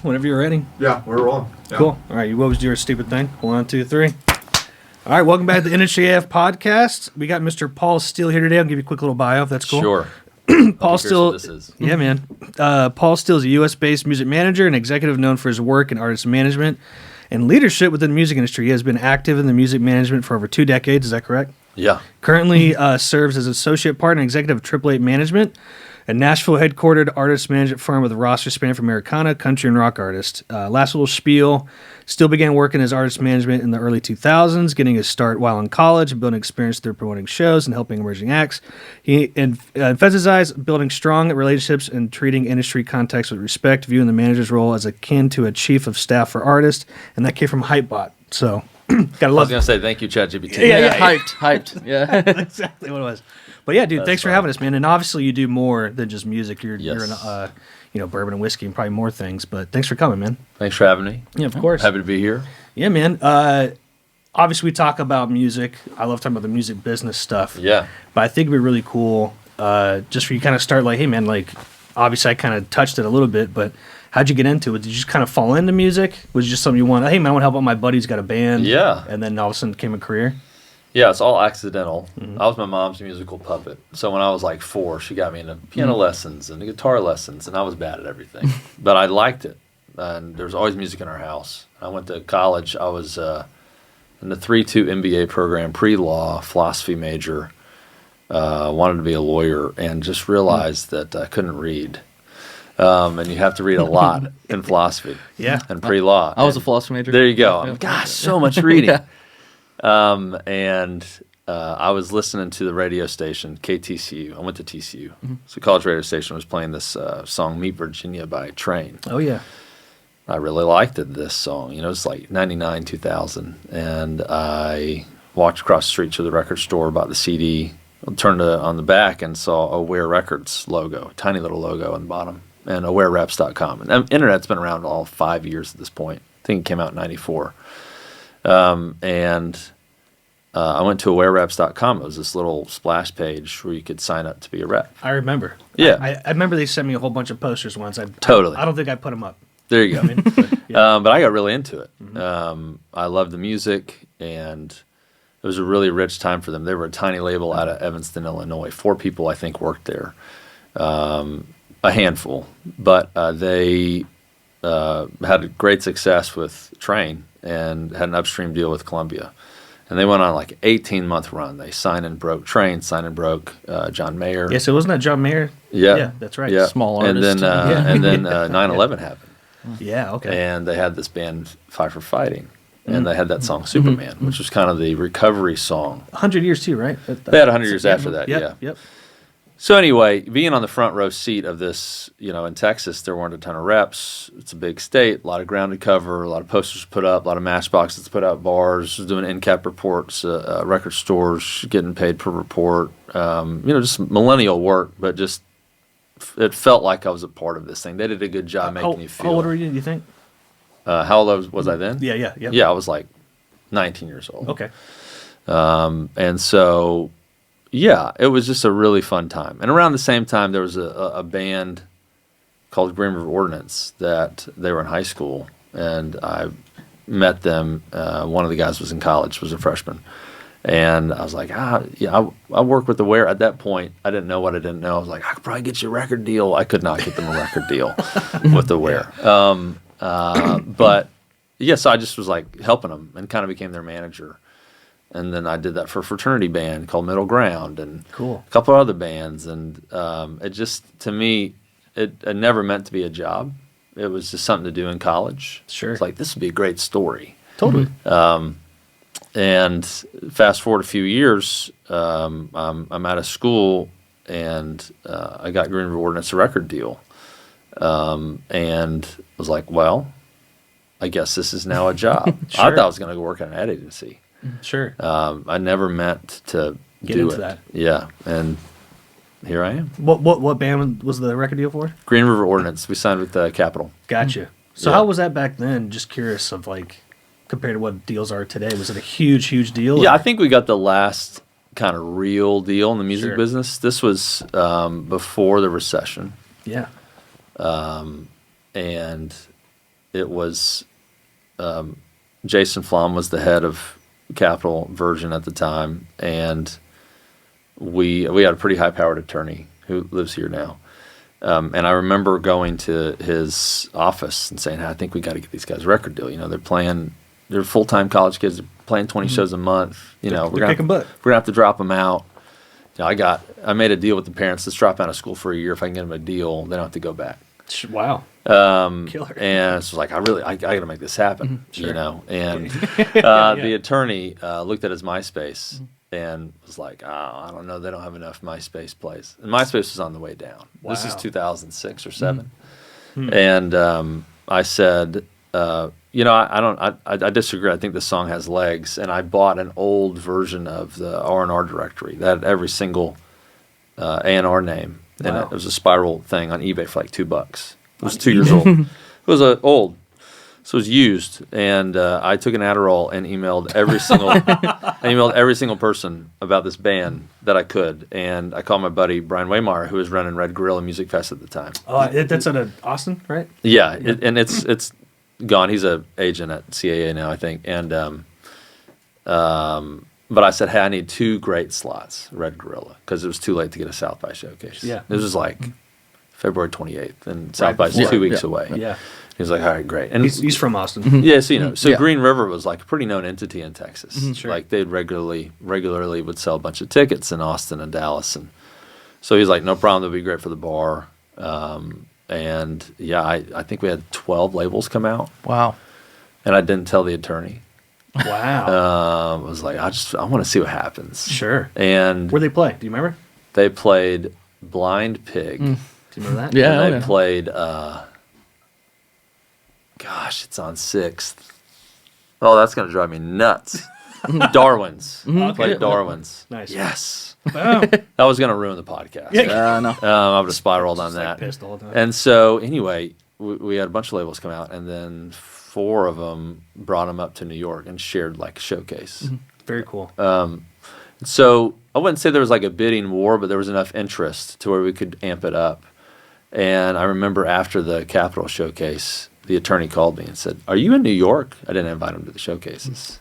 whenever you're ready. Yeah, we're rolling. Yeah. Cool. All right, you always do your stupid thing. 1, 2, 3. All right, welcome back to the Industry AF podcast. We got Mr. Paul Steele here today. I'll give you a quick little bio if that's cool. Sure. Paul Steele. This is. Yeah, man. Paul Steele is a U.S.-based music manager and executive known for his work in artist management and leadership within the music industry. He has been active in the music management for over 2 decades. Is that correct? Yeah. Currently serves as associate partner and executive of 888 Management, a Nashville-headquartered artist management firm with a roster spanning from Americana, country, and rock artists. Last little spiel, Steele began working as artist management in the early 2000s, getting his start while in college and building experience through promoting shows and helping emerging acts. He emphasized building strong relationships and treating industry contacts with respect, viewing the manager's role as akin to a chief of staff for artists, and that came from Hypebot. So, gotta love. I was gonna say thank you, ChatGPT. Yeah. Hyped. Yeah. That's exactly what it was. But yeah, dude, thanks for having us, man. And obviously, you do more than just music. You're in, bourbon and whiskey and probably more things. But thanks for coming, man. Thanks for having me. Yeah, of course. Happy to be here. Yeah, man. Obviously, we talk about music. I love talking about the music business stuff. Yeah. But I think it'd be really cool just for you kind of start like, hey, man, like, obviously, I kind of touched it a little bit, but how'd you get into it? Did you just kind of fall into music? Was it just something you wanted? Hey, man, I want to help out my buddy's got a band. Yeah. And then all of a sudden it became a career? Yeah, it's all accidental. Mm-hmm. I was my mom's musical puppet. So when I was like 4, she got me into piano lessons and guitar lessons, and I was bad at everything. But I liked it. And there was always music in our house. I went to college. I was in the 3-2 MBA program, pre-law, philosophy major. Wanted to be a lawyer and just realized that I couldn't read. And you have to read a lot in philosophy. Yeah. And pre-law. I was a philosophy major. There you go. Yeah. Gosh, so much reading. Yeah. I was listening to the radio station, KTCU. I went to TCU. So college radio station was playing this song, Meet Virginia by Train. Oh, yeah. I really liked this song. You know, it's like 99, 2000. And I walked across the street to the record store, bought the CD, turned on the back and saw Aware Records logo, tiny little logo on the bottom, and awarereps.com. And the internet's been around all 5 years at this point. I think it came out in 94. I went to awarereps.com. It was this little splash page where you could sign up to be a rep. I remember. Yeah. I remember they sent me a whole bunch of posters once. Totally. I don't think I put them up. There you go. Yeah. But I got really into it. Mm-hmm. I loved the music, and it was a really rich time for them. They were a tiny label out of Evanston, Illinois. 4 people, I think, worked there. A handful. But they had great success with Train and had an upstream deal with Columbia. And they went on like an 18-month run. They signed and broke Train, signed and broke John Mayer. Yeah, so wasn't that John Mayer? Yeah. Yeah, that's right. Yeah. Small and artist. then 9/11 happened. Yeah, okay. And they had this band, Fight for Fighting. And they had that song, Superman, which was kind of the recovery song. 100 years too, right? They had 100 years after that, yeah. Yep. So anyway, being on the front row seat of this, in Texas, there weren't a ton of reps. It's a big state, a lot of ground to cover, a lot of posters put up, a lot of matchboxes put out, bars, doing in-cap reports, record stores, getting paid per report. Just millennial work, but just it felt like I was a part of this thing. They did a good job making you feel. How old were you, do you think? How old was I then? Yeah. Yeah, I was like 19 years old. Okay. And so... yeah, it was just a really fun time. And around the same time, there was a band called Green River Ordnance that they were in high school, and I met them. One of the guys was in college, was a freshman. And I was like, I work with Aware. At that point, I didn't know what I didn't know. I was like, I could probably get you a record deal. I could not get them a record deal with Aware. But, yes, I just was like helping them and kind of became their manager. And then I did that for a fraternity band called Middle Ground and cool. a couple of other bands. And it just, to me, it never meant to be a job. It was just something to do in college. Sure. It's like, this would be a great story. Totally. And fast forward a few years, I'm out of school, and I got Green River Ordnance a record deal. And was like, well, I guess this is now a job. Sure. I thought I was going to go work at an ad agency. Sure. I never meant to Get do into it. that. Yeah, and here I am. What band was the record deal for? Green River Ordnance. We signed with Capitol. Gotcha. So Yeah. how was that back then? Just curious of like compared to what deals are today. Was it a huge deal? Yeah, or? I think we got the last kind of real deal in the music Sure. business. This was before the recession. Yeah. And it was Jason Flom was the head of Capitol Virgin at the time, and we had a pretty high-powered attorney who lives here now. And I remember going to his office and saying, hey, I think we got to get these guys a record deal. They're full-time college kids. They're playing 20 shows a month. We're kicking butt. We're gonna have to drop them out. I made a deal with the parents. Let's drop out of school for a year. If I can get them a deal, they don't have to go back. Wow. Killer. And it's like, I got to make this happen, Sure. And the attorney looked at his MySpace and was like, I don't know, they don't have enough MySpace plays. And MySpace was on the way down. Wow. This is 2006 or 7. And I said, I disagree. I think the song has legs. And I bought an old version of the R&R directory that had every single A&R name. And Wow. it was a spiral thing on eBay for like $2. It was 2 years old. It was old, so it was used. And I took an Adderall and emailed every single person about this band that I could. And I called my buddy Brian Waymar, who was running Red Gorilla Music Fest at the time. Oh, that's out of Austin, right? Yeah, and it's gone. He's a agent at CAA now, I think. And but I said, hey, I need 2 great slots, Red Gorilla, because it was too late to get a South by showcase. Yeah. This was like February 28th, and South by is before. 2 weeks away. Yeah. He was like, all right, great. And He's from Austin. yeah, so Yeah. Green River was like a pretty known entity in Texas. Sure. Like they'd regularly would sell a bunch of tickets in Austin and Dallas, and so he's like, no problem, that'd be great for the bar. And yeah, I think we had 12 labels come out, Wow. and I didn't tell the attorney. Wow. I was like, I want to see what happens. Sure. And Where'd they play? Do you remember? they played Blind Pig. Do you remember that? Yeah. And they played, it's on 6th. Oh, that's going to drive me nuts. Darwin's. Played Yeah. Darwin's. Nice. Yes. Wow. That was going to ruin the podcast. No. I would have spiraled on Just, like, that. pissed all the time. And so, anyway, we had a bunch of labels come out, and then 4 of them brought them up to New York and shared like a showcase. Very cool. So I wouldn't say there was like a bidding war, but there was enough interest to where we could amp it up. And I remember after the Capitol showcase, the attorney called me and said, "Are you in New York?" I didn't invite him to the showcases.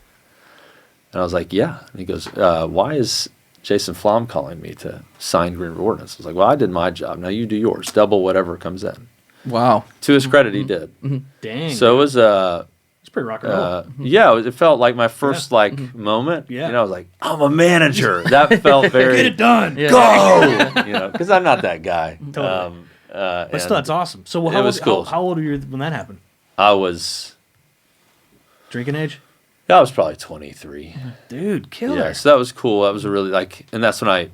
And I was like, "Yeah." And he goes, "Why is Jason Flom calling me to sign Green River Ordinance?" I was like, "Well, I did my job. Now you do yours. Double whatever comes in." Wow. To his credit, he did. Dang. So it was it's pretty rock and roll. yeah, it felt like my first moment. Yeah. I was like, I'm a manager. That felt very Get it done. Yeah. go, because I'm not that guy. Totally. But and still, that's awesome. So it was cool. How old were you when that happened? I was Drinking age? probably 23. Dude, killer. Yeah, so that was cool. That was a really and that's when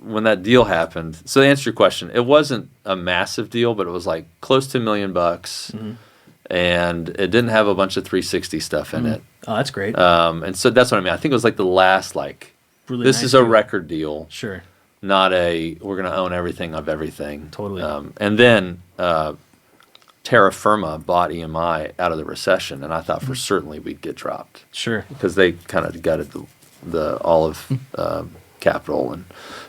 when that deal happened. So to answer your question, it wasn't a massive deal, but it was like close to $1 million, and it didn't have a bunch of 360 stuff in it. Oh, that's great. And so that's what I mean. I think it was like the last Really this nice is a deal. record deal, Sure. not we're going to own everything of everything. Totally. And then Terra Firma bought EMI out of the recession, and I thought for certainly we'd get dropped Sure. because they kind of gutted the all of Capitol and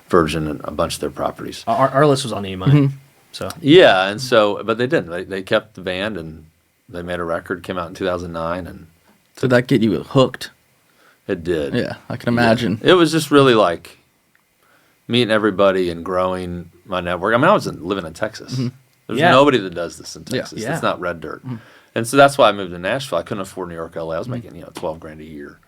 Virgin and a bunch of their properties. Our list was on EMI. So Yeah, and so but they didn't. They kept the band, and they made a record. Came out in 2009, and Did that get you hooked? it did. Yeah, I can imagine. It was just really like meeting everybody and growing my network. I mean, I was living in Texas. There's Yeah. nobody that does this in Yeah. Texas. Yeah. It's not red dirt. And so that's why I moved to Nashville. I couldn't afford New York, LA. I was making, $12,000 a year.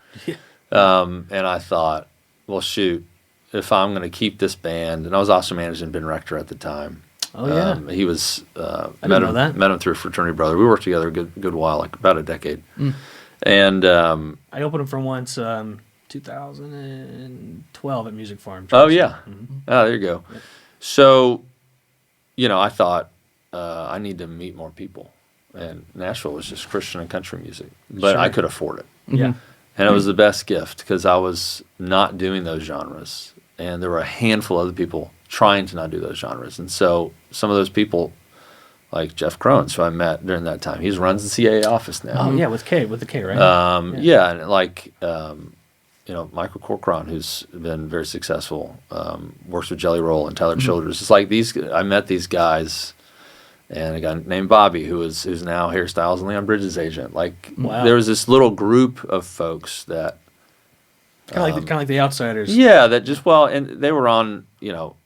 And I thought, well, shoot, if I'm going to keep this band, and I was also managing Ben Rector at the time. Oh, yeah. He was, didn't know that. met him through a fraternity brother. We worked together a good while, like about a decade. And, I opened them for once, 2012 at Music Farm. oh, yeah. Oh, there you go. So, I thought I need to meet more people. And Nashville was just Christian and country music. But I Sure. could afford it. Yeah. And it was the best gift because I was not doing those genres. And there were a handful of other people trying to not do those genres. And so some of those people, like Jeff Crones, who I met during that time, he runs the CAA office now. Oh, yeah, with the K, right? Yeah, and like, Michael Corcoran, who's been very successful, works with Jelly Roll and Tyler Childers. It's like I met these guys, and a guy named Bobby who's now Hairstyles and Leon Bridges' agent. Like Wow. there was this little group of folks that Kind of like the outsiders. yeah, that just and they were on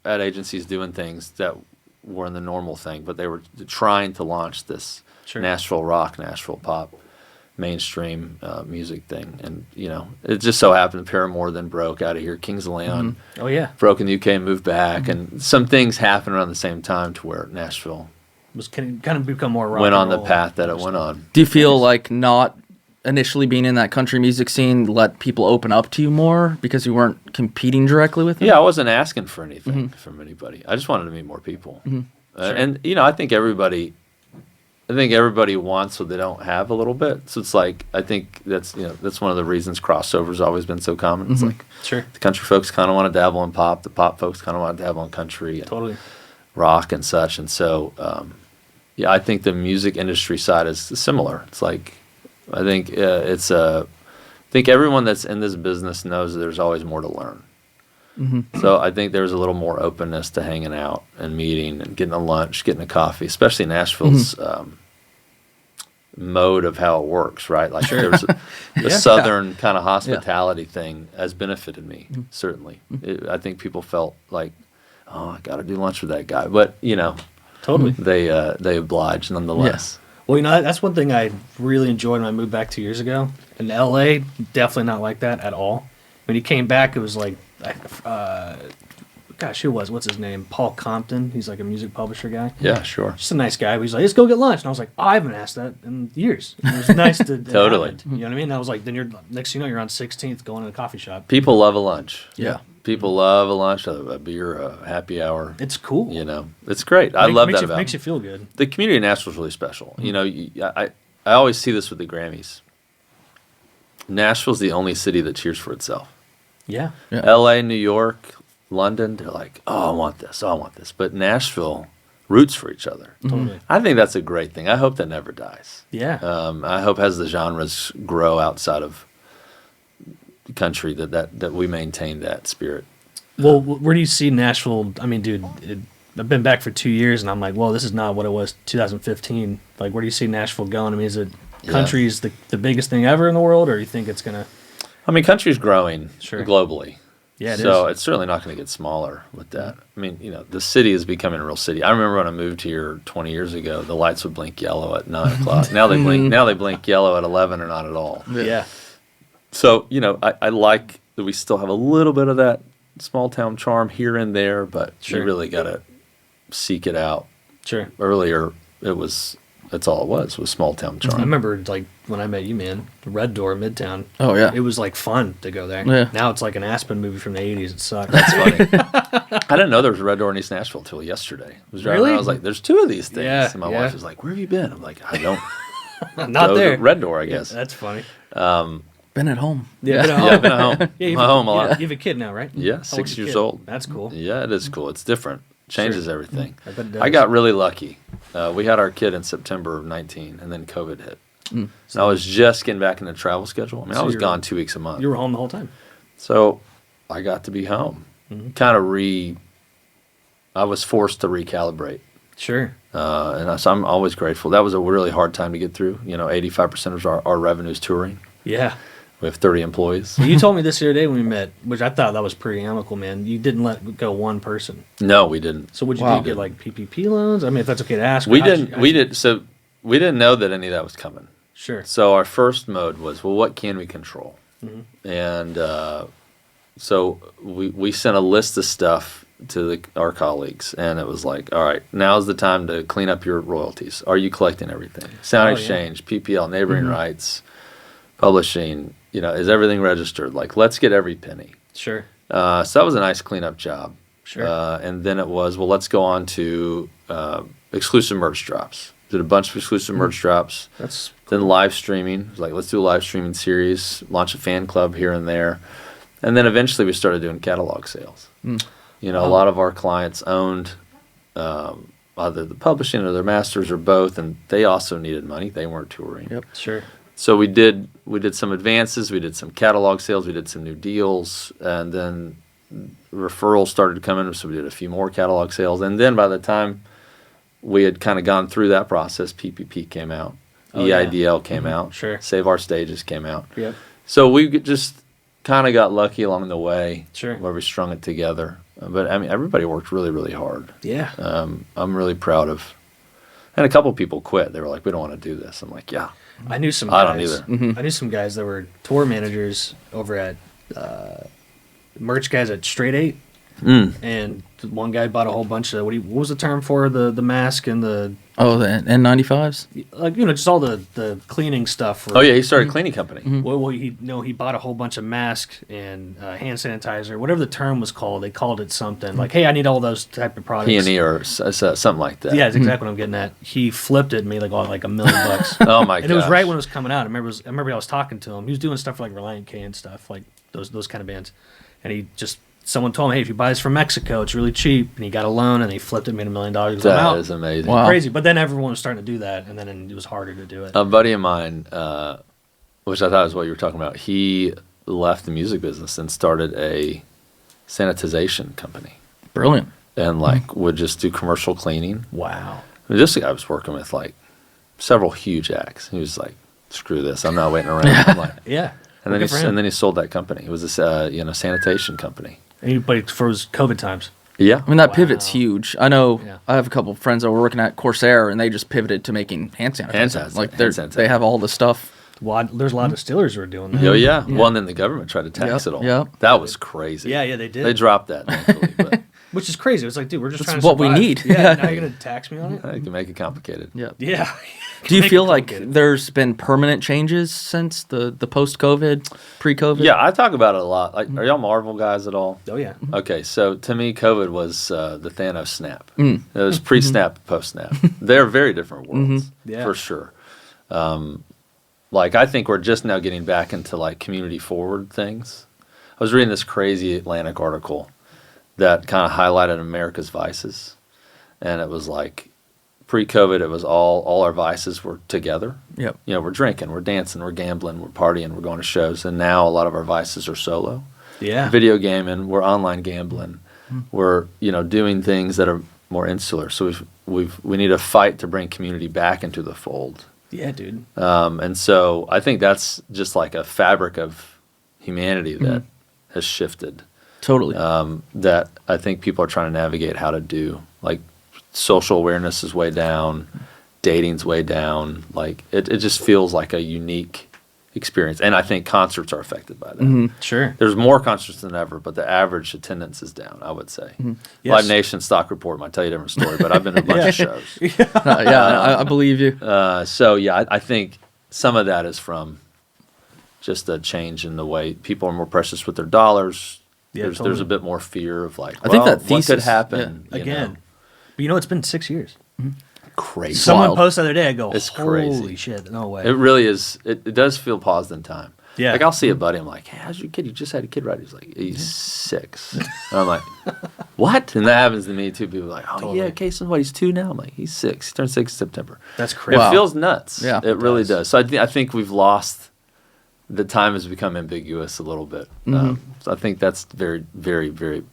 at agencies doing things that weren't the normal thing, but they were trying to launch this Sure. Nashville rock, Nashville pop, mainstream music thing, and it just so happened Paramore then broke out of here, Kings of Leon Oh yeah. broke in the UK and moved back, and some things happened around the same time to where Nashville Was kind of become more rock went and on the roll. path that it went on. Do you feel like not initially being in that country music scene let people open up to you more because you weren't competing directly with them? Yeah, I wasn't asking for anything from anybody. I just wanted to meet more people. And I think everybody wants what they don't have a little bit. So it's like I think that's one of the reasons crossover's always been so common. It's like Sure. the country folks kind of want to dabble in pop, the pop folks kind of want to dabble in country and Totally. rock and such. And so I think the music industry side is similar. It's like I think I think everyone that's in this business knows that there's always more to learn. So I think there's a little more openness to hanging out and meeting and getting a lunch, getting a coffee, especially Nashville's mode of how it works, right? Like there's the southern kind of hospitality thing has benefited me, certainly. I think people felt like, oh, I got to do lunch with that guy. But, Totally. they obliged nonetheless. Well, that's one thing I really enjoyed when I moved back 2 years ago. In LA, definitely not like that at all. When he came back, it was like, gosh, who was? What's his name? Paul Compton. He's like a music publisher guy. Yeah, sure. Just a nice guy. But he's like, let's go get lunch. And I was like, oh, I haven't asked that in years. And it was nice to Totally. have it, you know what I mean? And I was like, then next thing you know, you're on 16th going to the coffee shop. People love a lunch. Yeah. People love a lunch, a beer, a happy hour. It's cool. It's great. I love that about it. Makes you feel good. The community in Nashville is really special. I always see this with the Grammys. Nashville's the only city that cheers for itself. Yeah. L.A., New York, London, they're like, oh, I want this. Oh, I want this. But Nashville roots for each other. Totally. I think that's a great thing. I hope that never dies. Yeah. I hope as the genres grow outside of the country that we maintain that spirit. Well, where do you see Nashville? I mean, dude, I've been back for 2 years, and I'm like, well, this is not what it was 2015. Like, where do you see Nashville going? I mean, is it country's the biggest thing ever in the world, or you think it's going to... I mean, country's growing Sure. globally. Yeah, it so is. it's certainly not going to get smaller with that. I mean, the city is becoming a real city. I remember when I moved here 20 years ago, the lights would blink yellow at 9 o'clock. Now they blink. Now they blink yellow at 11 or not at all. Yeah. So I like that we still have a little bit of that small town charm here and there, but Sure. you really got to seek it out. Sure. Earlier, that's all it was small town I charm. remember, like, when I met you, man, the Red Door, Midtown. Oh, yeah. It was, like, fun to go there. Yeah. Now it's like an Aspen movie from the 80s. It sucks. That's funny. I didn't know there was a Red Door in East Nashville until yesterday. I was driving Really? around, I was like, there's two of these things. Yeah, And my yeah. wife was like, where have you been? I'm like, I don't Not go there. to Red Door, I Yeah, guess. that's funny. Been at home. Yeah. Yeah, I've been at home. Yeah, I'm at home a lot. You have a kid now, right? Yeah, How old's 6 your years kid? old. That's cool. Yeah, it is cool. It's different. Changes Sure. everything. I bet it does. I got really lucky. We had our kid in September of 19, and then COVID hit. And I was just getting back in the travel schedule. I mean, So I was you're- gone 2 weeks a month. You were home the whole time. So I got to be home. Kind of I was forced to recalibrate. Sure. So I'm always grateful. That was a really hard time to get through. 85% of our revenue is touring. Yeah. We have 30 employees. You told me this the other day when we met, which I thought that was pretty amicable, man. You didn't let go one person. No, we didn't. So would you Wow. do? Get like PPP loans? I mean, if that's okay to ask. We how'd didn't. you- We did. So we didn't know that any of that was coming. Sure. So our first mode was, well, what can we control? And so we sent a list of stuff to our colleagues, and it was like, all right, now's the time to clean up your royalties. Are you collecting everything? Sound Oh, yeah. exchange, PPL, neighboring rights, publishing. Is everything registered? Like, let's get every penny. Sure. So that was a nice cleanup job. Sure. And then it was, well, let's go on to exclusive merch drops. Did a bunch of exclusive merch drops. That's Then live streaming. It was like, let's do a live streaming series, launch a fan club here and there. And then eventually we started doing catalog sales. A lot of our clients owned either the publishing or their masters or both, and they also needed money. They weren't touring. Yep. sure. So we did some advances, we did some catalog sales, we did some new deals, and then referrals started coming, so we did a few more catalog sales. And then by the time we had kind of gone through that process. PPP came out. EIDL came out. Sure. Save Our Stages came out. Yep. So we just kind of got lucky along the way. Sure. Where we strung it together. But I mean, everybody worked really, really hard. Yeah. I'm really proud of. And a couple people quit. They were like, "We don't want to do this." I'm like, "Yeah." I knew some I guys. don't either. I knew some guys that were tour managers over at merch guys at Straight 8. And one guy bought a whole bunch of what was the term for the mask and the N95s. like just all the cleaning stuff. Oh yeah, he started a cleaning company. Well, he bought a whole bunch of masks and hand sanitizer, whatever the term was called. They called it something like, "Hey, I need all those type of products." P&E or something like that. Yeah, that's exactly what I'm getting at. He flipped it and made like $1 million. Oh my god! And it was right when it was coming out. I remember I was talking to him. He was doing stuff for like Reliant K and stuff, like those kind of bands. And someone told him, "Hey, if you buy this from Mexico, it's really cheap." And he got a loan and he flipped it, made $1 million. That is amazing. Wow. Crazy. But then everyone was starting to do that, and then it was harder to do it. A buddy of mine, which I thought was what you were talking about, he left the music business and started a sanitization company. Brilliant. And would just do commercial cleaning. Wow. I mean, this guy was working with several huge acts. He was like, "Screw this! I'm not waiting around." I'm like, Yeah. and then he sold that company. It was this sanitation company. But for his COVID times. Yeah. I mean, that Wow. pivot's huge. I know Yeah. I have a couple of friends that were working at Corsair, and they just pivoted to making hand sanitizer. Hand sanitizer. They're- Hand sanitizer. they have all the stuff. Well, there's a lot of distillers who are doing that. Oh yeah. Well, and then the government tried to tax Yep, it all. yep. That was crazy. Yeah, they did. They dropped that, thankfully, but Which is crazy. It's like, dude, we're just That's trying to what we survive. need. Yeah, Yeah. now you're going to tax me on it? I can make it complicated. Yeah. Yeah. Do you Make feel it like complicated. there's been permanent changes since the post-COVID, pre-COVID? Yeah, I talk about it a lot. Are y'all Marvel guys at all? Oh, yeah. Okay, so to me, COVID was the Thanos snap. It was pre-snap, post-snap. They're very different worlds, Yeah. for sure. I think we're just now getting back into community forward things. I was reading this crazy Atlantic article that kind of highlighted America's vices, and it was pre-COVID, it was all our vices were together. Yep. We're drinking, we're dancing, we're gambling, we're partying, we're going to shows, and now a lot of our vices are solo. Yeah. Video gaming, we're online gambling, we're doing things that are more insular. So we need a fight to bring community back into the fold. Yeah, dude. And so I think that's just a fabric of humanity that has shifted. Totally. That I think people are trying to navigate how to do. Social awareness is way down, dating's way down. It just feels like a unique experience. And I think concerts are affected by that. Sure. There's more concerts than ever, but the average attendance is down, I would say. Yes. Live Nation stock report might tell you a different story, but I've been to a bunch of shows. I believe you. I think some of that is from just a change in the way people are more precious with their dollars. Yeah, There's totally. a bit more fear of I think that what could thesis- happen Again. But it's been 6 years. Crazy. Someone wild. posted the other day, I go, It's holy crazy. shit, no way. It really is. It does feel paused in time. Yeah. I'll see a buddy. I'm like, "Hey, how's your kid? You just had a kid, right?" He's like, "He's 6." And I'm like, "What?" And that happens to me too. People are like, "Oh Totally. yeah, Casey, what? He's 2 now." I'm like, "He's 6. He turned 6 in September." That's crazy. It feels nuts. Yeah. It really does. does. So I think we've lost. The time has become ambiguous a little bit. So I think that's very, very, very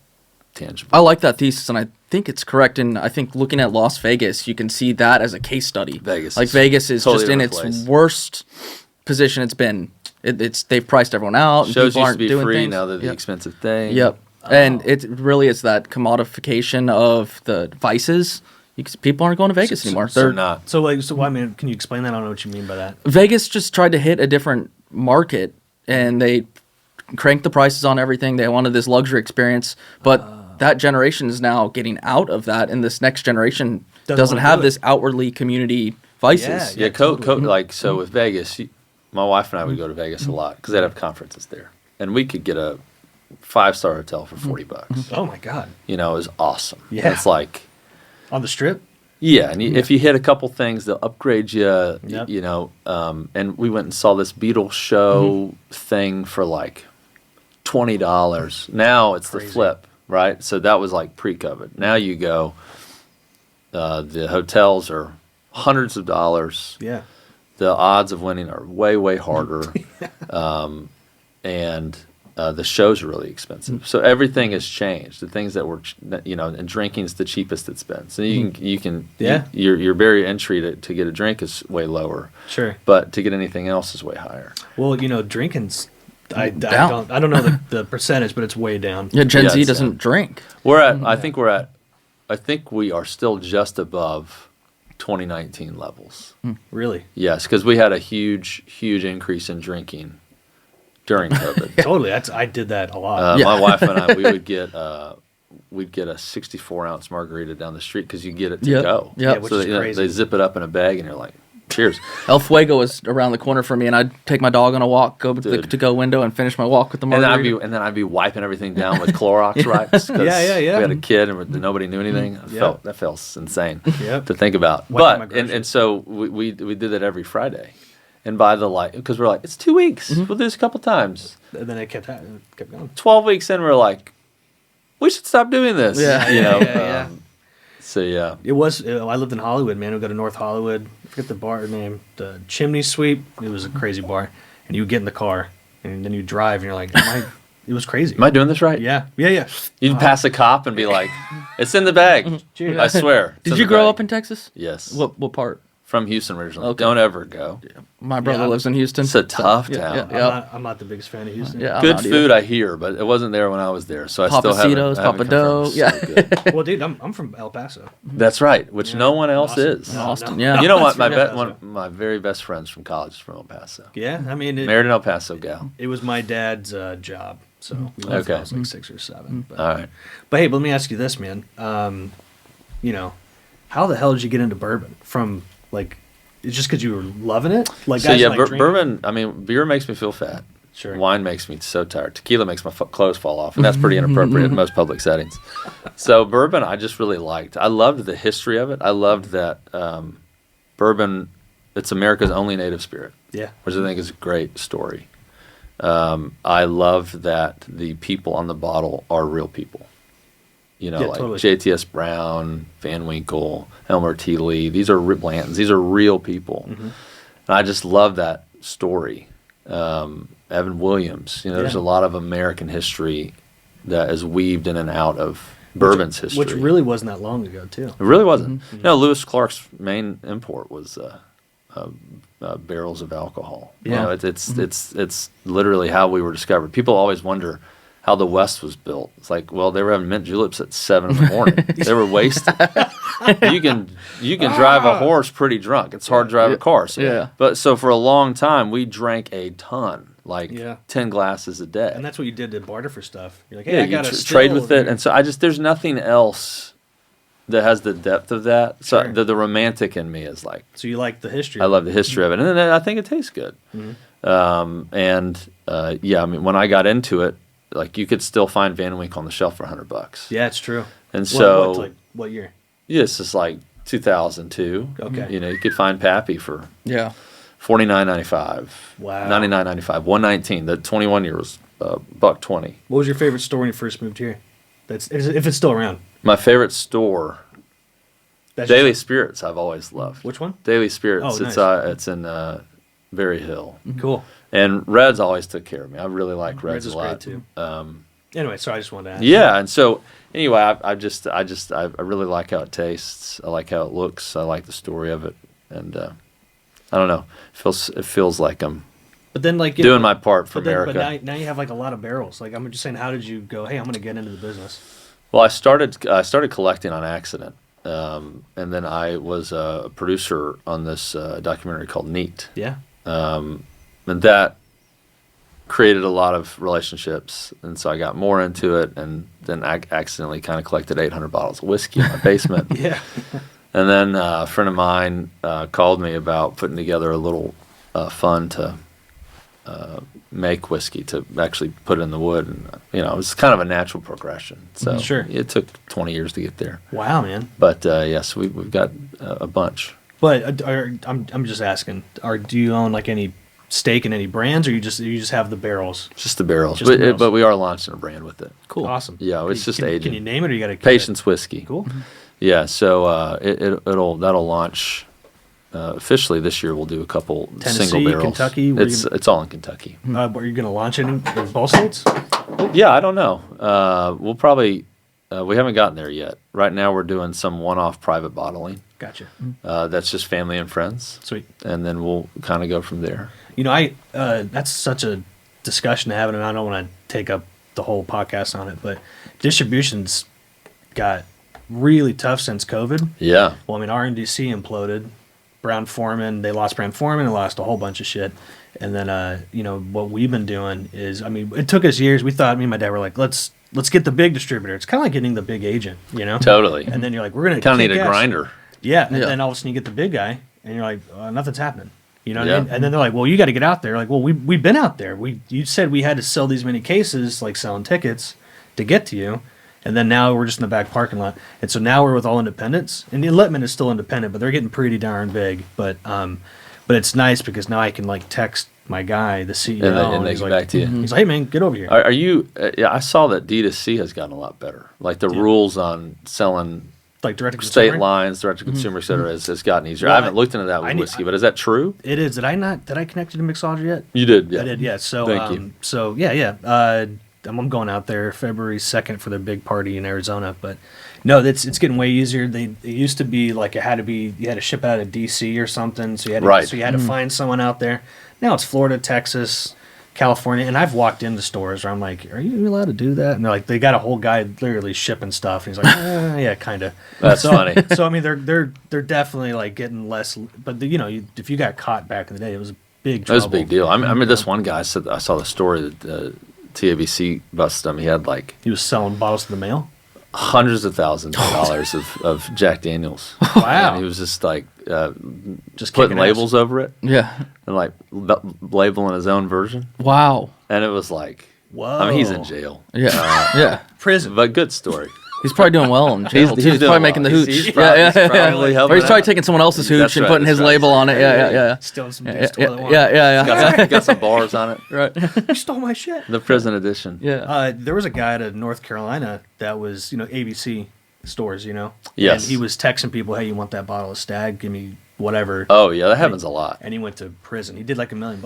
tangible. I like that thesis, and I think it's correct. And I think looking at Las Vegas, you can see that as a case study. Vegas Vegas is totally just in different its place. worst position it's been. They've priced everyone out. And Shows people used to aren't be doing free. things. Now they're the Yep. expensive thing. Yep. And it really is that commodification of the vices. People aren't going to Vegas anymore. They're They're not. So, can you explain that? I don't know what you mean by that. Vegas just tried to hit a different market, and they cranked the prices on everything. They wanted this luxury experience, but that generation is now getting out of that, and this next generation doesn't wanna have do it. this outwardly community vices. Yeah, totally. so with Vegas, my wife and I would go to Vegas a lot because they'd have conferences there, and we could get a 5-star hotel for $40. Oh, my God. It was awesome. Yeah. And it's like, On the strip? yeah, and if you hit a couple things, they'll upgrade you. Yep. And we went and saw this Beatles show thing for $20. Now it's Crazy. the flip, right? So that was pre-COVID. Now you go, the hotels are hundreds of dollars. Yeah. The odds of winning are way, way harder. And The shows are really expensive, so everything has changed. The things that were, and drinking's the cheapest it's been. So you can, your barrier entry to get a drink is way lower. Sure. But to get anything else is way higher. Well, drinking's, I don't know the percentage, but it's way down. Yeah, Gen Z it's doesn't drink. I think we are still just above 2019 levels. Really? Yes, because we had a huge increase in drinking during COVID. Totally. I did that a lot. My wife and I, we would get we'd get a 64-ounce margarita down the street because you get it to go. Yeah, which So is crazy. they zip it up in a bag, and you're like, cheers. El Fuego was around the corner for me, and I'd take my dog on a walk, go to the to-go window, and finish my walk with the And margarita. then I'd be wiping everything down with Clorox wipes. Yeah. We had a kid, and nobody knew anything. That felt insane Yep. to think about. Wiping my But and groceries. so we did that every Friday, and by because we're like, it's 2 weeks. We'll do this a couple times. And then it kept going. 12 weeks in, we're like, we should stop doing this. Yeah. Yeah. So yeah. It was. I lived in Hollywood, man. We go to North Hollywood. I forget the bar name. The Chimney Sweep. It was a crazy bar. And you would get in the car, and then you drive, and you're like, it was crazy. Am I doing this right? Yeah. You'd pass a cop and be like, it's in the bag. Cheers. I swear. Did you grow up in Texas? Yes. What part? From Houston originally. Okay. Don't ever go. My brother Yeah, lives in Houston. It's a tough town. I'm not the biggest fan of Houston. Yeah, I'm Good not food, I hear, but it wasn't there when I was there. So I still Papacitos, haven't Papado, confirmed. yeah. So good. Well, dude, I'm from El Paso. That's right, which no one else Austin. is. No, Austin, no. yeah. You know what? That's from El One Paso. of my very best friends from college is from El Paso. Yeah, I mean, Married an El Paso gal. it was my dad's job, so we lived till I was like 6 or 7. But, All right. but hey, let me ask you this, man. How the hell did you get into bourbon? From like, it's just because you were loving it? Like, So guys yeah, like drinking? bourbon. I mean, beer makes me feel fat. Sure. Wine makes me so tired. Tequila makes my clothes fall off, and that's pretty inappropriate in most public settings. So bourbon, I just really liked. I loved the history of it. I loved that bourbon. It's America's only native spirit, Yeah. which I think is a great story. I love that the people on the bottle are real people. Like totally. J.T.S. Brown, Van Winkle, Elmer T. Lee. These are Blantons. These are real people. And I just love that story. Evan Williams. There's a lot of American history that is weaved in and out of bourbon's history. Which really wasn't that long ago, too. It really wasn't. Lewis Clark's main import was barrels of alcohol. Yeah. It's literally how we were discovered. People always wonder how the West was built. It's like, well, they were having mint juleps at 7 a.m. They were wasted. You can drive a horse pretty drunk. It's hard to drive a car. So, Yeah. But so for a long time, we drank a ton, like 10 glasses a day. And that's what you did to barter for stuff. You're like, hey, I you got a trade still with over it. here. And so there's nothing else that has the depth of that. So Sure. the romantic in me is like, So you like the history. I love the history of it. And then I think it tastes good. When I got into it, like you could still find Van Winkle on the shelf for $100. Yeah, it's true. And so what year? this is like 2002. Okay. You could find Pappy for Yeah. $49.95. Wow. $99.95. $119. The 21 year was $120. What was your favorite store when you first moved here? If it's still around. My favorite store, That's Daily just- Spirits. I've always loved. Which one? Daily Spirits. Oh, It's nice. it's in Berry Hill. Cool. And Reds always took care of me. I really like Reds Reds is a lot. great, too. Anyway, so I just wanted to ask. Yeah, and so anyway, I really like how it tastes. I like how it looks. I like the story of it, and I don't know. It feels like I'm But then, like, doing my part for but then, America. But now you have like a lot of barrels. Like, I'm just saying, how did you go? Hey, I'm going to get into the business. Well, I started collecting on accident, and then I was a producer on this documentary called Neat, Yeah. and that created a lot of relationships, and so I got more into it, and then I accidentally kind of collected 800 bottles of whiskey in my basement. Yeah. And then a friend of mine called me about putting together a little fund to make whiskey, to actually put it in the wood. And, it was kind of a natural progression. So Sure. it took 20 years to get there. Wow, man. But yes, we've got a bunch. But I'm just asking, do you own like any stake in any brands, or you just have the barrels? Just the barrels. Just the barrels. But we are launching a brand with it. Cool. Awesome. Yeah, it's just aging. Can you name it, or you got to Patience Whiskey. Cool. Yeah, so that'll launch officially this year we'll do a couple Tennessee, single barrels. Kentucky, It's all in Kentucky. Are you going to launch it in both states? Yeah, I don't know. We'll probably we haven't gotten there yet. Right now we're doing some one-off private bottling. Gotcha. That's just family and friends. Sweet. And then we'll kind of go from there. That's such a discussion to have, and I don't want to take up the whole podcast on it, but distribution's got really tough since COVID. Yeah. Well, I mean, RNDC imploded. They lost Brown Foreman, they lost a whole bunch of shit. And then, what we've been doing is, I mean, it took us years. We thought, me and my dad were like, let's get the big distributor. It's kind of like getting the big agent, Totally. And then you're like, we're going to kind of need a grinder. Yeah. And Yeah. then all of a sudden you get the big guy, and you're like, nothing's happening. You know what I Yeah. mean? And then they're like, well, you got to get out there. Like, well, we've been out there. You said we had to sell these many cases, like selling tickets, to get to you. And then now we're just in the back parking lot. And so now we're with all independents. And the Littman is still independent, but they're getting pretty darn big. But it's nice because now I can like text my guy, the CEO, And they he's get like, back to you. He's like, hey man, get over here. Are you? Yeah, I saw that D2C has gotten a lot better. Like the rules on selling Like direct to state consumer. lines, direct to consumer, et cetera, has gotten easier. Well, I haven't looked into that with whiskey, but is that true? It is. Did I connect you to Mixology yet? You did, yeah. I did, yeah. So, Thank you. So yeah. I'm going out there February 2nd for their big party in Arizona, but no, it's getting way easier. It used to be like you had to ship out of DC or something, so you had to find someone out there. Now it's Florida, Texas, California, and I've walked into stores where I'm like, "Are you allowed to do that?" And they're like, they got a whole guy literally shipping stuff. And he's like, "Yeah, kind of." That's funny. So I mean, they're definitely like getting less. But if you got caught back in the day, it was a big That trouble. was a big deal. I mean, this one guy said, I saw the story that TABC busted him. He had like He was selling bottles to the mail. hundreds of thousands of dollars of Jack Daniels. Wow. And he was just like Just putting kicking ass. labels over it Yeah. and like labeling his own version. Wow. And it was like, Whoa. I mean, he's in jail. Yeah. Yeah. Prison. But good story. He's probably doing well in jail. He's He's doing probably making the well. hooch. He's probably Or helping he's probably out. taking someone else's hooch That's and right, putting his that's right. label on it. Yeah. Stealing some Yeah. dude's toilet water. Yeah. Got some bars on it. Right. You stole my shit. The prison edition. Yeah. There was a guy out of North Carolina that was, ABC stores, Yes. And he was texting people, hey, you want that bottle of Stag? Give me whatever. Oh, yeah, that happens a lot. And he went to prison. He did like $1 million.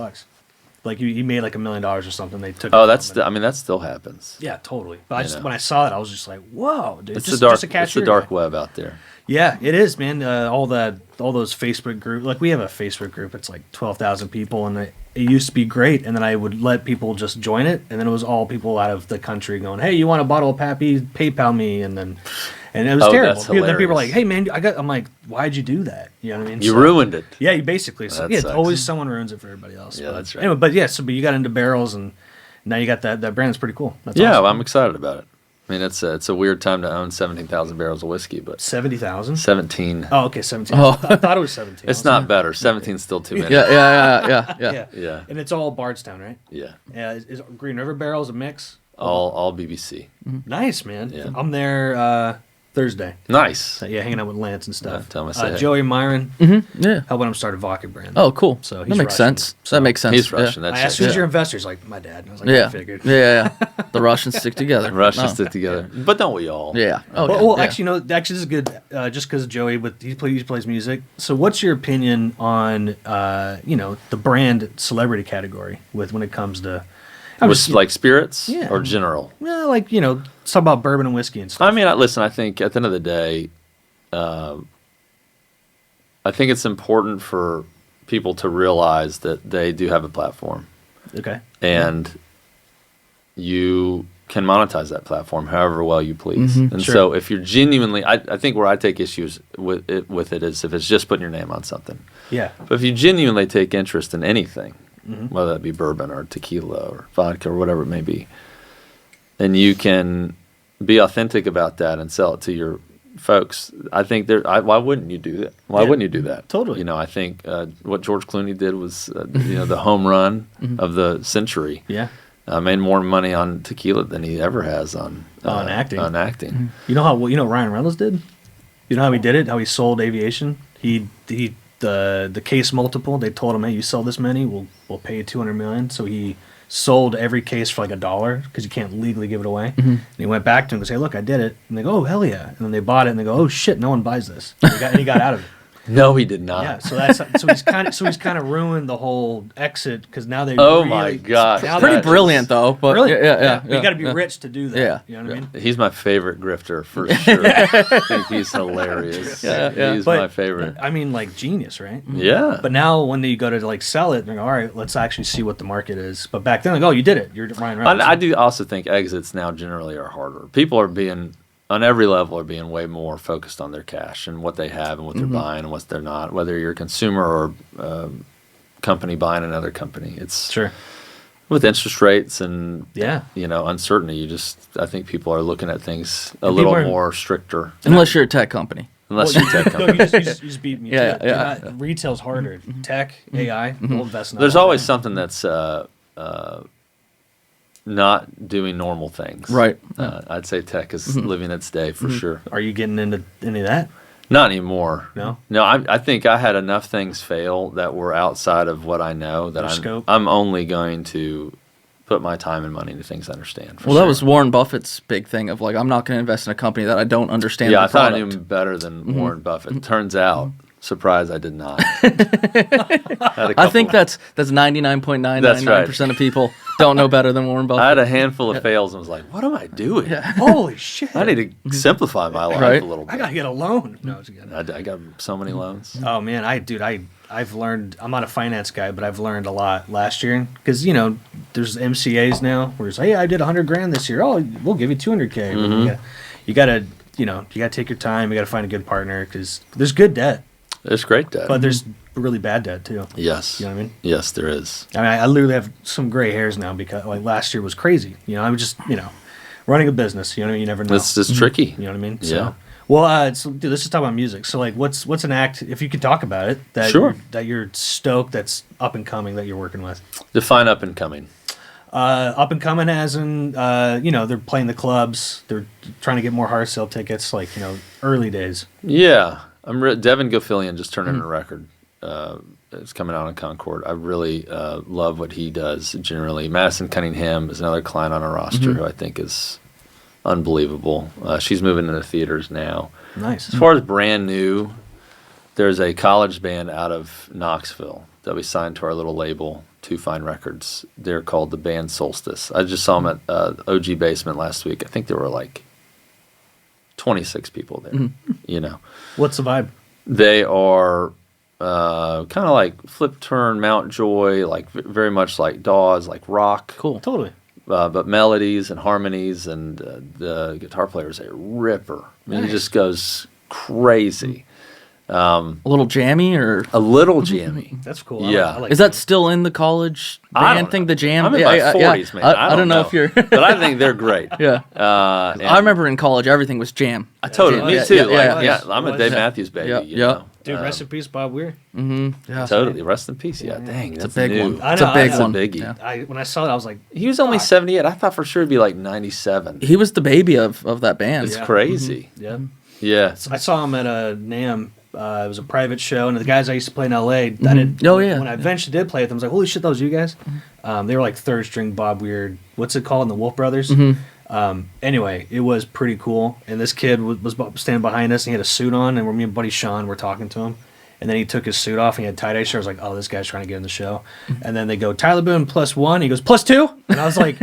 Like he made like $1 million or something. They took. Oh, it that's from him. that still happens. Yeah, totally. But You know. when I saw that, I was just like, whoa, dude. It's just, the dark. just a It's the cashier dark guy. web out there. Yeah, it is, man. All those Facebook groups. Like we have a Facebook group. It's like 12,000 people, and it used to be great. And then I would let people just join it, and then it was all people out of the country going, "Hey, you want a bottle of Pappy? PayPal me." And it was Oh, terrible. that's Then people were hilarious. like, "Hey, man, I'm like, why'd you do that? You know what I mean? You So- ruined it. Yeah, you basically. So, That yeah, sucks. always someone ruins it for everybody else. Yeah, that's right. Anyway, but but you got into barrels, and now you got that brand. That's pretty cool. That's Yeah, awesome. well, I'm excited about it. I mean, it's a weird time to own 17,000 barrels of whiskey, but 70,000. 17. Oh, okay, 17. Oh. I thought it was 17. It's not better. 17's still too many. Yeah. Yeah. And it's all Bardstown, right? Yeah. Yeah. Is Green River barrels a mix? All BBC. Nice, man. Yeah. I'm there Thursday. Nice. Yeah, hanging out with Lance and stuff. Yeah, tell him I said hey. Joey Myron, Yeah. helping him start a vodka brand. Oh, cool. So that he's makes Russian, sense. so- That makes sense. He's Yeah. Russian. I That's asked, who's just your investor? He's like, my dad. And I was like, Yeah. I figured. Yeah. The Russians stick together. Russians Oh. stick together. But don't we all? Yeah. Okay. Well, yeah. actually, this is good. Just because Joey, he plays music. So, what's your opinion on the brand celebrity category when it comes to With like spirits Yeah. or general? yeah, like let's talk about bourbon and whiskey and stuff. I mean, listen, I think at the end of the day, I think it's important for people to realize that they do have a platform. Okay. And you can monetize that platform however well you please. And Sure. so if you're genuinely, I think where I take issues with it is if it's just putting your name on something. Yeah. But if you genuinely take interest in anything, Mm-hmm. whether that be bourbon or tequila or vodka or whatever it may be, and you can be authentic about that and sell it to your folks, I think why wouldn't you do that? Why Yeah. wouldn't you do that? Totally. I think what George Clooney did was, the home run of the century. Yeah. Made more money on tequila than he ever has on acting. On acting. You know what Ryan Reynolds did? You know how he did it? How he sold aviation? The case multiple. They told him, "Hey, you sell this many, we'll pay you $200 million." So he sold every case for like $1 because you can't legally give it away. And he went back to him and goes, "Hey, look, I did it." And they go, "Oh, hell yeah!" And then they bought it and they go, "Oh shit, no one buys this." And he got out of it. No, he did not. Yeah, so he's kind of ruined the whole exit because now they. Oh my gosh. now Pretty that- brilliant though, but Really? yeah. You got to be rich to do that. Yeah. You know what I mean? He's my favorite grifter for sure. I think he's hilarious. Yeah. He's But- my favorite. I mean, like genius, right? Yeah. But now when you go to like sell it, they're like, all right, let's actually see what the market is. But back then, like, oh, you did it. You're Ryan Reynolds. I do also think exits now generally are harder. People are being on every level are being way more focused on their cash and what they have and what they're buying and what they're not. Whether you're a consumer or company buying another company, it's Sure. with interest rates and Yeah. uncertainty. I think people are looking at things a And little people are- more stricter. Unless you're a tech company. Unless Well, you're a tech no, company. you just beat me. Yeah, to it. yeah. You're not- Retail's harder. Tech, AI, we'll invest in that. There's all always day. something that's not doing normal things. Right. I'd say tech is living its day for sure. Are you getting into any of that? Not anymore. No? No, I think I had enough things fail that were outside of what I know that Your scope? I'm only going to put my time and money into things I understand. For Well, that sure. was Warren Buffett's big thing of like, I'm not going to invest in a company that I don't understand. Yeah, the I thought I product. knew him better than Warren Buffett. Turns out, surprise, I did not. I think that's 99.999% of people don't know better than Warren Buffett. I had a handful of fails and was like, what am I doing? Holy shit. I need to simplify my life Right. a little bit. I got to get a loan. No, it's good. I got so many loans. Oh man, I've learned. I'm not a finance guy, but I've learned a lot last year because there's MCAs now where it's like, hey, I did $100,000 this year. Oh, we'll give you $200K. You gotta take your time. You gotta find a good partner because there's good debt, It's great, Dad. but there's really bad debt too. Yes. You know what I mean? Yes, there is. I mean, I literally have some gray hairs now because like last year was crazy. I was just running a business. You never know. It's just tricky. You know what I mean? Yeah. So, well, dude, let's just talk about music. So, like, what's an act, if you could talk about it, Sure. that you're stoked, that's up and coming, that you're working with? Define up and coming. Up and coming as in, they're playing the clubs, they're trying to get more hard sale tickets, like, early days. Yeah. Devin Gilfillian just turned in a record. It's coming out on Concord. I really love what he does generally. Madison Cunningham is another client on our roster who I think is unbelievable. She's moving into theaters now. Nice. As far as brand new, there's a college band out of Knoxville that we signed to our little label, Two Fine Records. They're called the band Solstice. I just saw them at OG Basement last week. I think there were like 26 people there. What's the vibe? They are kind of like Flip Turn, Mount Joy, like very much like Dawes, like rock. Cool. Totally. But melodies and harmonies, and the guitar player is a ripper. I mean, he just goes crazy. A little jammy, or A little jammy. That's cool. Yeah. I like is that still in the college I band don't thing? know. The jam. I'm in my 40s, man. I don't know if you're. but I think they're great. Yeah. And I remember in college everything was jam. I totally, me Yeah, too. yeah, Like, yeah. I'm a Was. Dave Yeah. Matthews baby. Yeah, you yeah. know? Dude, rest in peace, Bob Weir. Yeah. Totally. Rest in peace. Yeah, dang. It's a That's big new. one. I It's know, a big I know. one. Biggie. Yeah. When I saw it, I was like, He was only 78. I thought for sure he'd be like 97. He was the baby of that band. It's Yeah. crazy. yeah. Yeah. I saw him at a NAMM. It was a private show, and the guys I used to play in LA, I didn't, Oh, yeah. when I eventually did play with them, I was like, holy shit, that was you guys? They were like third string Bob Weird. What's it called? The Wolf Brothers? Anyway, it was pretty cool. And this kid was standing behind us, and he had a suit on, and me and buddy Sean were talking to him. And then he took his suit off, and he had tie-dye shirt. I was like, oh, this guy's trying to get in the show. And then they go, Tyler Boone, +1. He goes, +2? And I was like...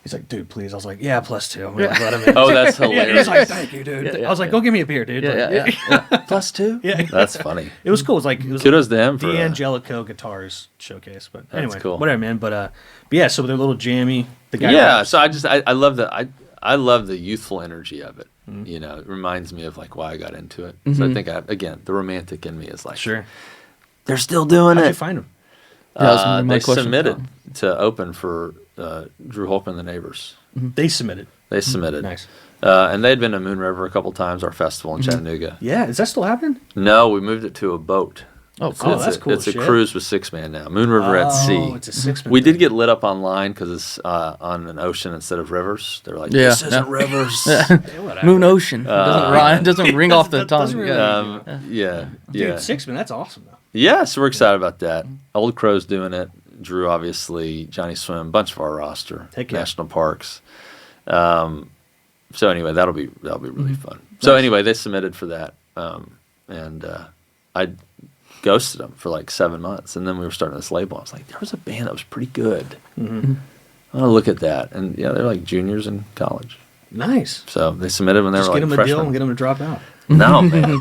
He's like, dude, please. I was like, yeah, +2. I'm like, let him in. Oh, that's Yeah, hilarious. he's like, thank you, dude. I was like, go give me a beer, dude. Yeah, Like, yeah. +2? Yeah. That's funny. It was cool. It was Kudos to him for the that. Angelico Guitars showcase. But anyway, cool. whatever, man. But yeah, so they're a little jammy. The guy Yeah, so I love I love the youthful energy of it. It reminds me of like why I got into it. So I think again, the romantic in me is like, Sure. they're still doing How'd you it. find him? Yeah, that was gonna be my They question. submitted to open for Drew Holcomb and the Neighbors. They submitted. They submitted. Nice. And they'd been to Moon River a couple times, our festival in Chattanooga. Yeah, is that still happening? No, we moved it to a boat. Oh, Oh, cool. that's cool It's as a shit. cruise with 6-man now. Moon River at sea. Oh, it's a 6-man. We did get lit up online because it's on an ocean instead of rivers. They're like, Yeah, this isn't yeah. rivers. Moon Ocean. It doesn't rhyme. It doesn't ring off the That doesn't tongue. really- Yeah, Dude, yeah. 6-man, that's awesome though. Yeah, so we're excited about that. Old Crow's doing it. Drew, obviously, Johnny Swim, bunch of our roster. Heck yeah. National Parks. So anyway, that'll be really fun. So anyway, they submitted for that, and I ghosted them for like 7 months, and then we were starting this label. I was like, there was a band that was pretty good. I'm gonna look at that, and yeah, they're like juniors in college. Nice. So they submitted when they Just were get like them a freshmen. deal and get them to drop out. No, man.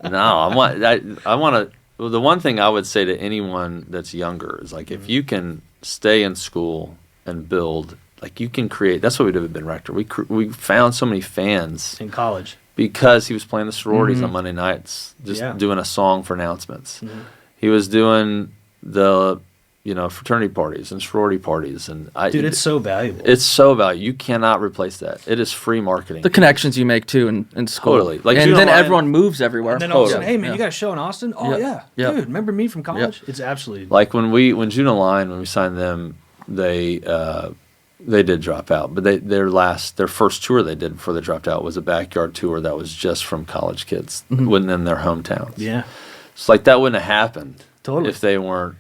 No, I want to. Well, the one thing I would say to anyone that's younger is like, if you can stay in school and build, like you can create. That's what we did with Ben Rector. We found so many fans In college. because he was playing the sororities on Monday nights, just Yeah. doing a song for announcements. He was doing the fraternity parties and sorority parties, and Dude, it's so valuable. it's so valuable. You cannot replace that. It is free marketing. The connections you make too in school. Totally. Like, and Judah then Lion- everyone moves everywhere. And then all of a sudden, Totally. hey man, you got a show in Austin? Oh Yeah. yeah. Yeah. Dude, remember me from college? It's absolutely Like when Judah Lion, when we signed them, they did drop out, but their first tour they did before they dropped out was a backyard tour that was just from college kids within their hometowns. Yeah. It's like that wouldn't have happened Totally. if they weren't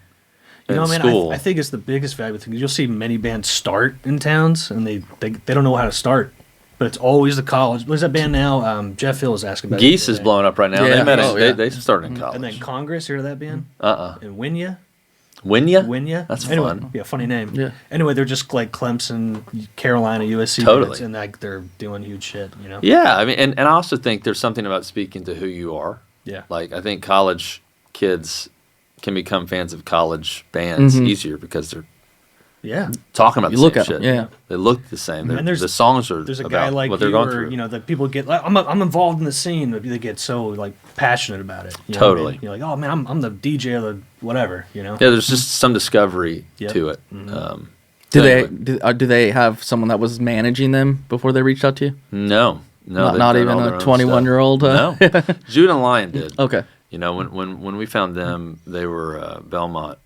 You in know, man, school. I think it's the biggest valuable thing. You'll see many bands start in towns and they don't know how to start. But it's always the college. What's that band now? Jeff Hill was asking about it Geese the is other day. blowing up right now. Yeah. They met Oh, it. yeah. They started in college. And then Congress, you heard of that band? And Winya? Winya? Winya? That's anyway, fun. Yeah, funny name. Yeah. Anyway, they're just like Clemson, Carolina, USC. Totally. bands, and like they're doing huge shit, you know? Yeah, I mean, and I also think there's something about speaking to who you are. Yeah. Like, I think college kids can become fans of college bands easier because they're Yeah. talking about You the look same at 'em, shit. yeah. They look the same. And there's- The songs are There's a about guy like what they're you going or, through. you know, that people get like, I'm involved in the scene, but they get so like passionate about it. You know what I Totally. mean? You're like, oh man, I'm the DJ of the whatever, you know? Yeah, there's just some discovery Yep. to it. Do so they anyway. do they have someone that was managing them before they reached out to you? No, Not- they've not done even all a their own 21-year-old, stuff. No, Judah Lion did. Okay. You know, when we found them, they were Belmont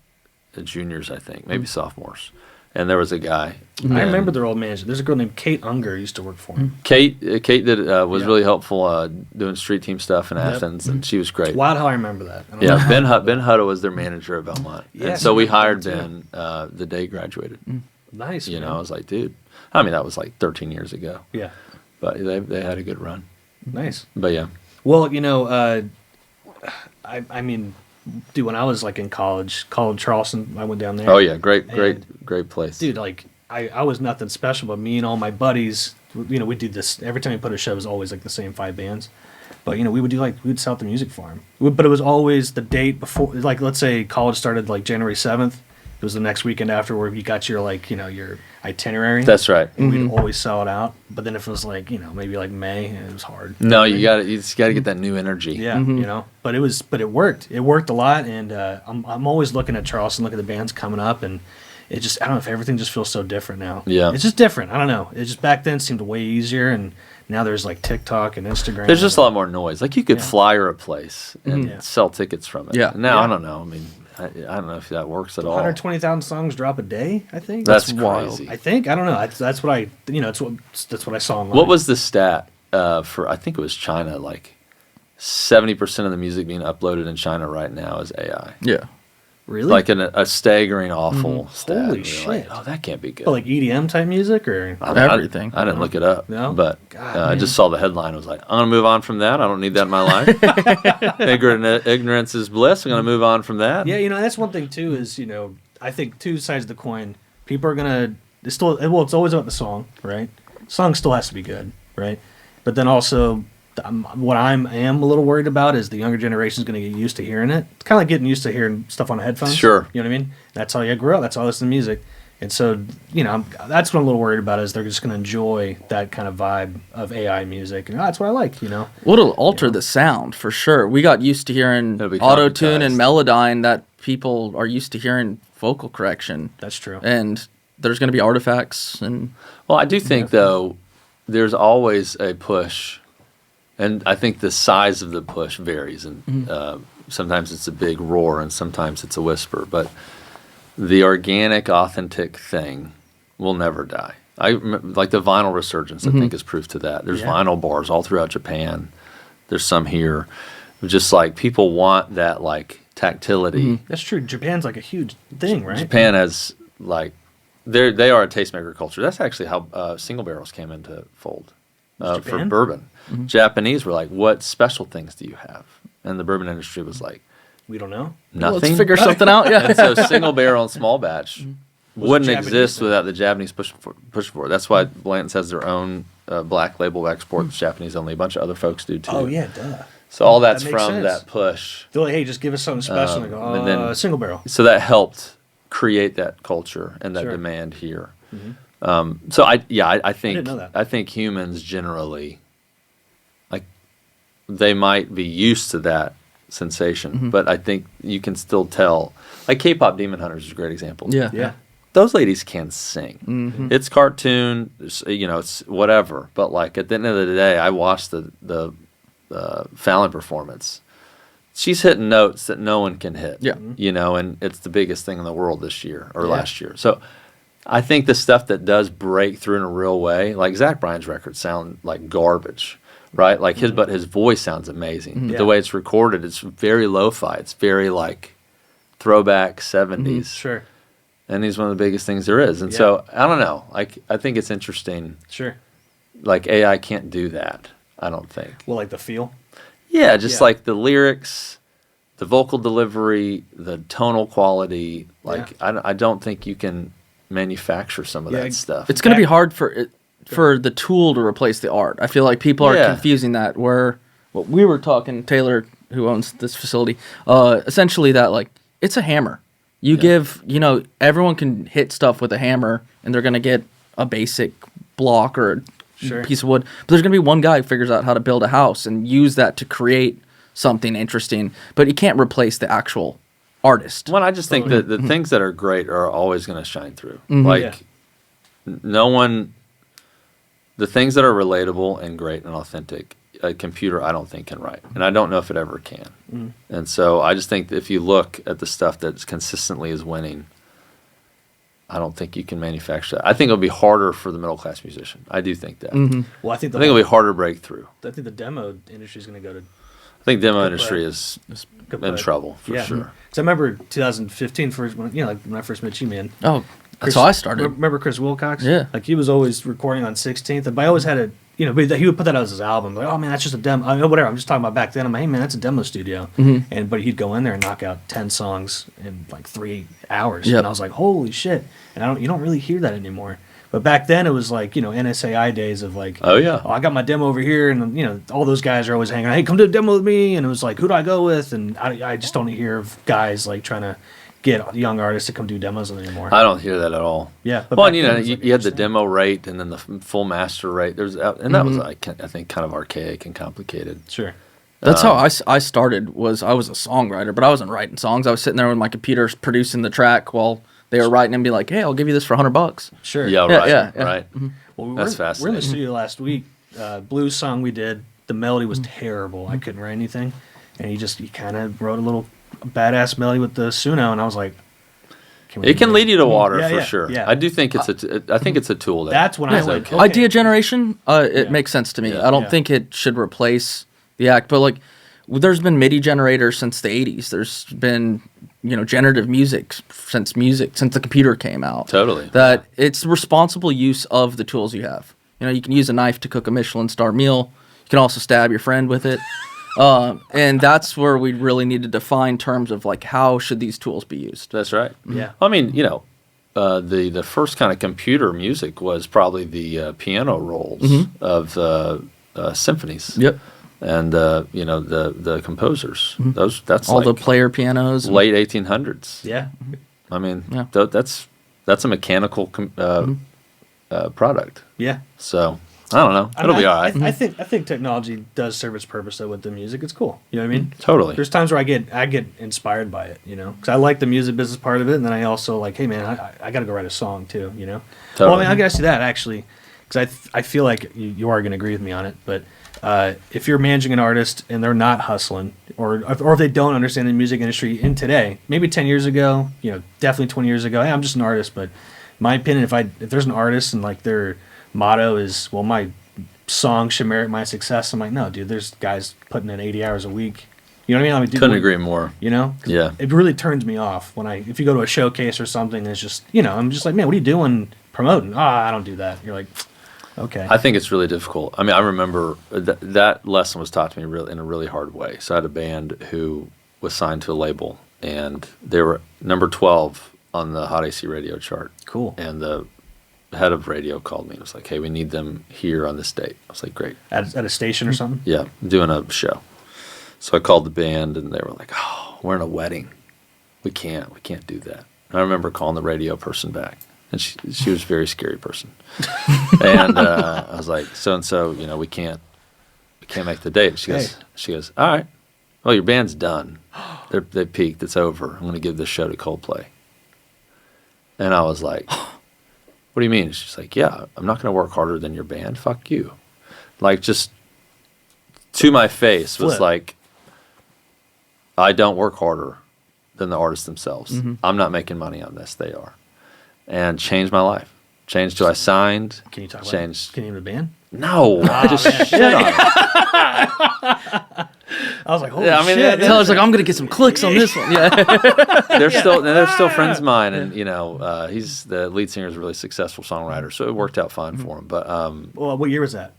juniors, I think, maybe sophomores, and there was a guy. I remember their old manager. There's a girl named Kate Unger who used to work for him. Kate did was Yeah. really helpful doing street team stuff in Athens, and she was great. Wild how I remember that. I don't Yeah, know. Ben Hutto was their manager at Belmont, Yes, and so we I remember hired that Ben the day he graduated. Nice. You man. know, I was like, dude. I mean, that was like 13 years ago, Yeah. but they had a good run. Nice. But yeah, Well, you know, I mean, dude, when I was like in college Charleston, I went down there. oh yeah, great place, Dude, like I was nothing special, but me and all my buddies, you know, we do this every time we put a show. It was always like the same 5 bands, but you know, we'd sell at the music farm, but it was always the date before. Like, let's say college started like January 7th. It was the next weekend after where you got your like, you know, your itinerary. that's right. and we'd always sell it out. But then if it was like, you know, maybe like May, it was hard. No, you just got to get that new energy. Yeah, you know, but it worked. It worked a lot, and I'm always looking at Charleston, looking at the bands coming up, and it just, I don't know if everything just feels so different now. Yeah. It's just different. I don't know. It just back then seemed way easier, and now there's like TikTok and Instagram. There's just a lot more noise. Like you could Yeah. flyer a place and Yeah. sell tickets from it. Yeah. Now Yeah. I don't know. I mean, I don't know if that works at all. 120,000 songs drop a day. I think That's wild. crazy. I think I don't know. That's what I that's what I saw online. What was the stat for? I think it was China. Like 70% of the music being uploaded in China right now is AI. Yeah. really Like a staggering, awful stat. Holy We were like, shit. oh, that can't be good. But like EDM type music or I mean, Everything. I didn't look it up. No? But God, I man. just saw the headline. I was like, I'm gonna move on from that. I don't need that in my life. Ignorance is bliss. I'm gonna move on from that. Yeah, you know, that's one thing too. Is, you know, I think two sides of the coin. People are gonna. It's still, well, it's always about the song, right? Song still has to be good, right? But then also, what I am a little worried about is the younger generation is going to get used to hearing it. It's kind of like getting used to hearing stuff on headphones. Sure. You know what I mean? That's how you grew up. That's how I listen to music. And so, you know, that's what I'm a little worried about, is they're just going to enjoy that kind of vibe of AI music. And that's what I like, you know? Well, it'll alter the sound for sure. We got used to hearing It'll be auto tune and computerized. melodyne that people are used to hearing vocal correction. That's true. And there's going to be artifacts and Well, I do think though, there's always a push, and I think the size of the push varies, and sometimes it's a big roar, and sometimes it's a whisper. But the organic, authentic thing will never die. Like the vinyl resurgence, I think, is proof to that. There's Yeah. vinyl bars all throughout Japan. There's some here. Just like people want that like tactility. That's true. Japan's like a huge thing, right? Japan has like they are a tastemaker culture. That's actually how single barrels came into fold for Japan? bourbon. Japanese were like, what special things do you have? And the bourbon industry was like, We don't know. nothing. Let's figure something out. Yeah. And so single barrel and small batch wouldn't Japanese exist thing. without the Japanese push for it. That's why Blanton's has their own black label export that's Japanese only. A bunch of other folks do too. Oh yeah, duh. So all that's That makes from sense. that push. They're like, hey, just give us something special. And I go, and then- single barrel. So that helped create that culture and that Sure. demand here. So I think didn't know that. I think humans generally, like, they might be used to that sensation, but I think you can still tell. Like K-pop Demon Hunters is a great example. Yeah. Yeah. Those ladies can sing. It's cartoon, it's whatever. But like at the end of the day, I watched the Fallon performance. She's hitting notes that no one can hit. Yeah. And it's the biggest thing in the world this year or last year. So I think the stuff that does break through in a real way, like Zach Bryan's records sound like garbage, right? Like but his voice sounds amazing. But Yeah. the way it's recorded, it's very lo-fi. It's very like throwback 70s. Sure. And he's one of the biggest things there is. And so I don't know. Like I think it's interesting. Sure. Like AI can't do that. I don't think. Well, like the feel. Yeah, just Yeah. like the lyrics, the vocal delivery, the tonal quality. Like I don't think you can manufacture some of Yeah, that stuff. It's going to be hard for the tool to replace the art. I feel like people are Yeah. confusing that. Where what we were talking, Taylor, who owns this facility, essentially that like it's a hammer. You give, everyone can hit stuff with a hammer, and they're going to get a basic block or a Sure. piece of wood. But there's going to be one guy who figures out how to build a house and use that to create something interesting. But you can't replace the actual artist. Well, I just think that the things that are great are always going to shine through. Like no one, the things that are relatable and great and authentic, a computer I don't think can write, and I don't know if it ever can. And so I just think that if you look at the stuff that consistently is winning, I don't think you can manufacture that. I think it'll be harder for the middle class musician. I do think that. Well, I think I think it'll be harder to break through. I think the demo industry is going to go to I think demo Good industry play. is good in play. trouble for Yeah. sure. Because I remember 2015 first when when I first met you, man. Oh, Chris- that's how I started. Remember Chris Wilcox? Yeah. Like he was always recording on 16th, but I always had a but he would put that as his album. Like, oh man, that's just a demo. I mean, whatever. I'm just talking about back then. I'm like, hey man, that's a demo studio. But he'd go in there and knock out 10 songs in like 3 hours. Yep. And I was like, holy shit. And you don't really hear that anymore. But back then it was like, NSAI days of like, Oh yeah. I got my demo over here, and all those guys are always hanging out. Hey, come to the demo with me, and it was like, who do I go with? And I just don't hear of guys like trying to get young artists to come do demos with them anymore. I don't hear that at all. Yeah, but Well, back and, then it was like you had the interesting. demo rate and then the full master rate. And that was, I think, kind of archaic and complicated. Sure. That's how I started. I was a songwriter, but I wasn't writing songs. I was sitting there with my computer producing the track while they were writing and be like, "Hey, I'll give you this for $100." Sure. Yeah, Yeah, right. yeah, yeah. Right. Well, That's we're in the fascinating. studio last week. Blues song we did. The melody was terrible. I couldn't write anything, and he kind of wrote a little badass melody with the Suno, and I was like, It can lead you to water Yeah, for yeah, sure. yeah. I do think I think it's a tool. That's when I is went, okay. okay. Idea generation, it Yeah. makes sense to me. Yeah. I don't Yeah. think it should replace the act, but like, there's been MIDI generators since the '80s. There's been generative music since the computer came out. Totally. That it's responsible use of the tools you have. You can use a knife to cook a Michelin star meal. You can also stab your friend with it. And that's where we really need to define terms of like how should these tools be used. That's right. Yeah. I mean, the first kind of computer music was probably the piano rolls of symphonies. Yep. And the composers. That's All like the player pianos. and- late 1800s. Yeah. I mean, Yeah. that's a mechanical product. Yeah. So I don't know. It'll be all right. I think technology does serve its purpose though with the music. It's cool. You know what I mean? Totally. There's times where I get inspired by it, because I like the music business part of it, and then I also like, hey man, I got to go write a song too, Well, I Totally. mean, I gotta see that actually, because I feel like you are gonna agree with me on it, but if you're managing an artist and they're not hustling, or if they don't understand the music industry in today, maybe 10 years ago, definitely 20 years ago, hey, I'm just an artist, but my opinion, if there's an artist and like their motto is, well, my song should merit my success, I'm like, no, dude, there's guys putting in 80 hours a week. You know what I mean? Couldn't agree more. 'Cause Yeah. it really turns me off if you go to a showcase or something, it's just, I'm just like, man, what are you doing promoting? I don't do that. You're like, Okay. I think it's really difficult. I mean, I remember that lesson was taught to me in a really hard way. So I had a band who was signed to a label, and they were number 12 on the Hot AC radio chart. Cool. And the head of radio called me and was like, "Hey, we need them here on this date." I was like, "Great." At a station or something? Yeah, doing a show. So I called the band, and they were like, "Oh, we're in a wedding. We can't do that." And I remember calling the radio person back, and she was a very scary person. And I was like, "So and so, we can't make the date." She goes, "All right. Well, your band's done. They peaked. It's over. I'm going to give this show to Coldplay." And I was like, "What do you mean?" She's like, "Yeah, I'm not going to work harder than your band. Fuck you." Like, just to my face was Flip. like, I don't work harder than the artists themselves. Mm-hmm. I'm not making money on this. They are. And changed my life. Changed who I signed. Can you talk about Changed. Can you name the band? No, I just shit on it. I was like, holy Yeah, I mean, shit. Tyler's like, I'm gonna get some clicks on this one. Yeah. They're still friends of mine, and he's the lead singer is a really successful songwriter, so it worked out fine for him. But Well, what year was that?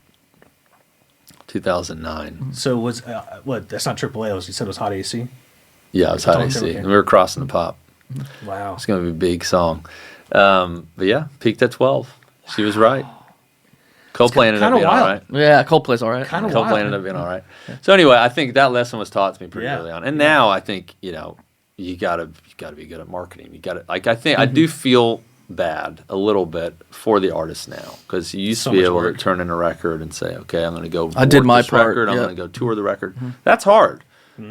2009, So was, what, that's not AAA, you said it was Hot AC? yeah, it was Hot Totally AC, different. and we were crossing the pop. Wow. It's gonna be a big song, but yeah, peaked at 12. She was right. Coldplay ended up kinda being all wild. right. Yeah, Coldplay's all right. Kind of Coldplay wild. ended up being all right. So anyway, I think that lesson was taught to me pretty Yeah. early on, and now I think you gotta be good at marketing. You gotta I think I do feel bad a little bit for the artists now, because you used So to be much able work. to turn in a record and say, okay, I'm going to go. I did work my this part, record, I'm yeah. going to go tour the record. That's hard.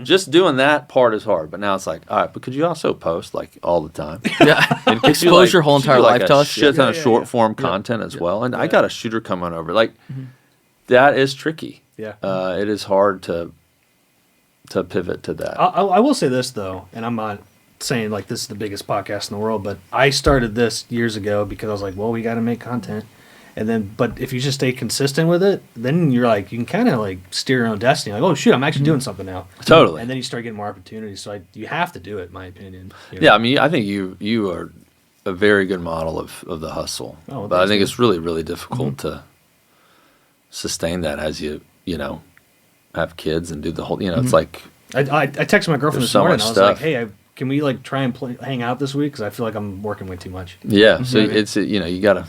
Just doing that part is hard. But now it's like, all right, but could you also post like all the time? Yeah. And could you, Expose your whole could you entire do, life a to us? shit ton of Yeah. short form content as well. And I got a shooter coming over. Like that is tricky. Yeah. It is hard to pivot to that. I will say this, though, and I'm not saying like this is the biggest podcast in the world, but I started this years ago because I was like, well, we got to make content. And then, but if you just stay consistent with it, then you're like, you can kind of like steer your own destiny. Like, oh, shoot, I'm actually doing something now. Totally. And then you start getting more opportunities. So you have to do it, in my opinion. You know? Yeah, I mean, I think you are a very good model of the hustle. Oh, well, but I thanks, think man. it's really, really difficult to sustain that as you have kids and do the whole. It's like I texted my girlfriend There's this so morning. much I was stuff. like, hey, can we like try and hang out this week? Because I feel like I'm working way too much. yeah. So Mhm. it's you gotta.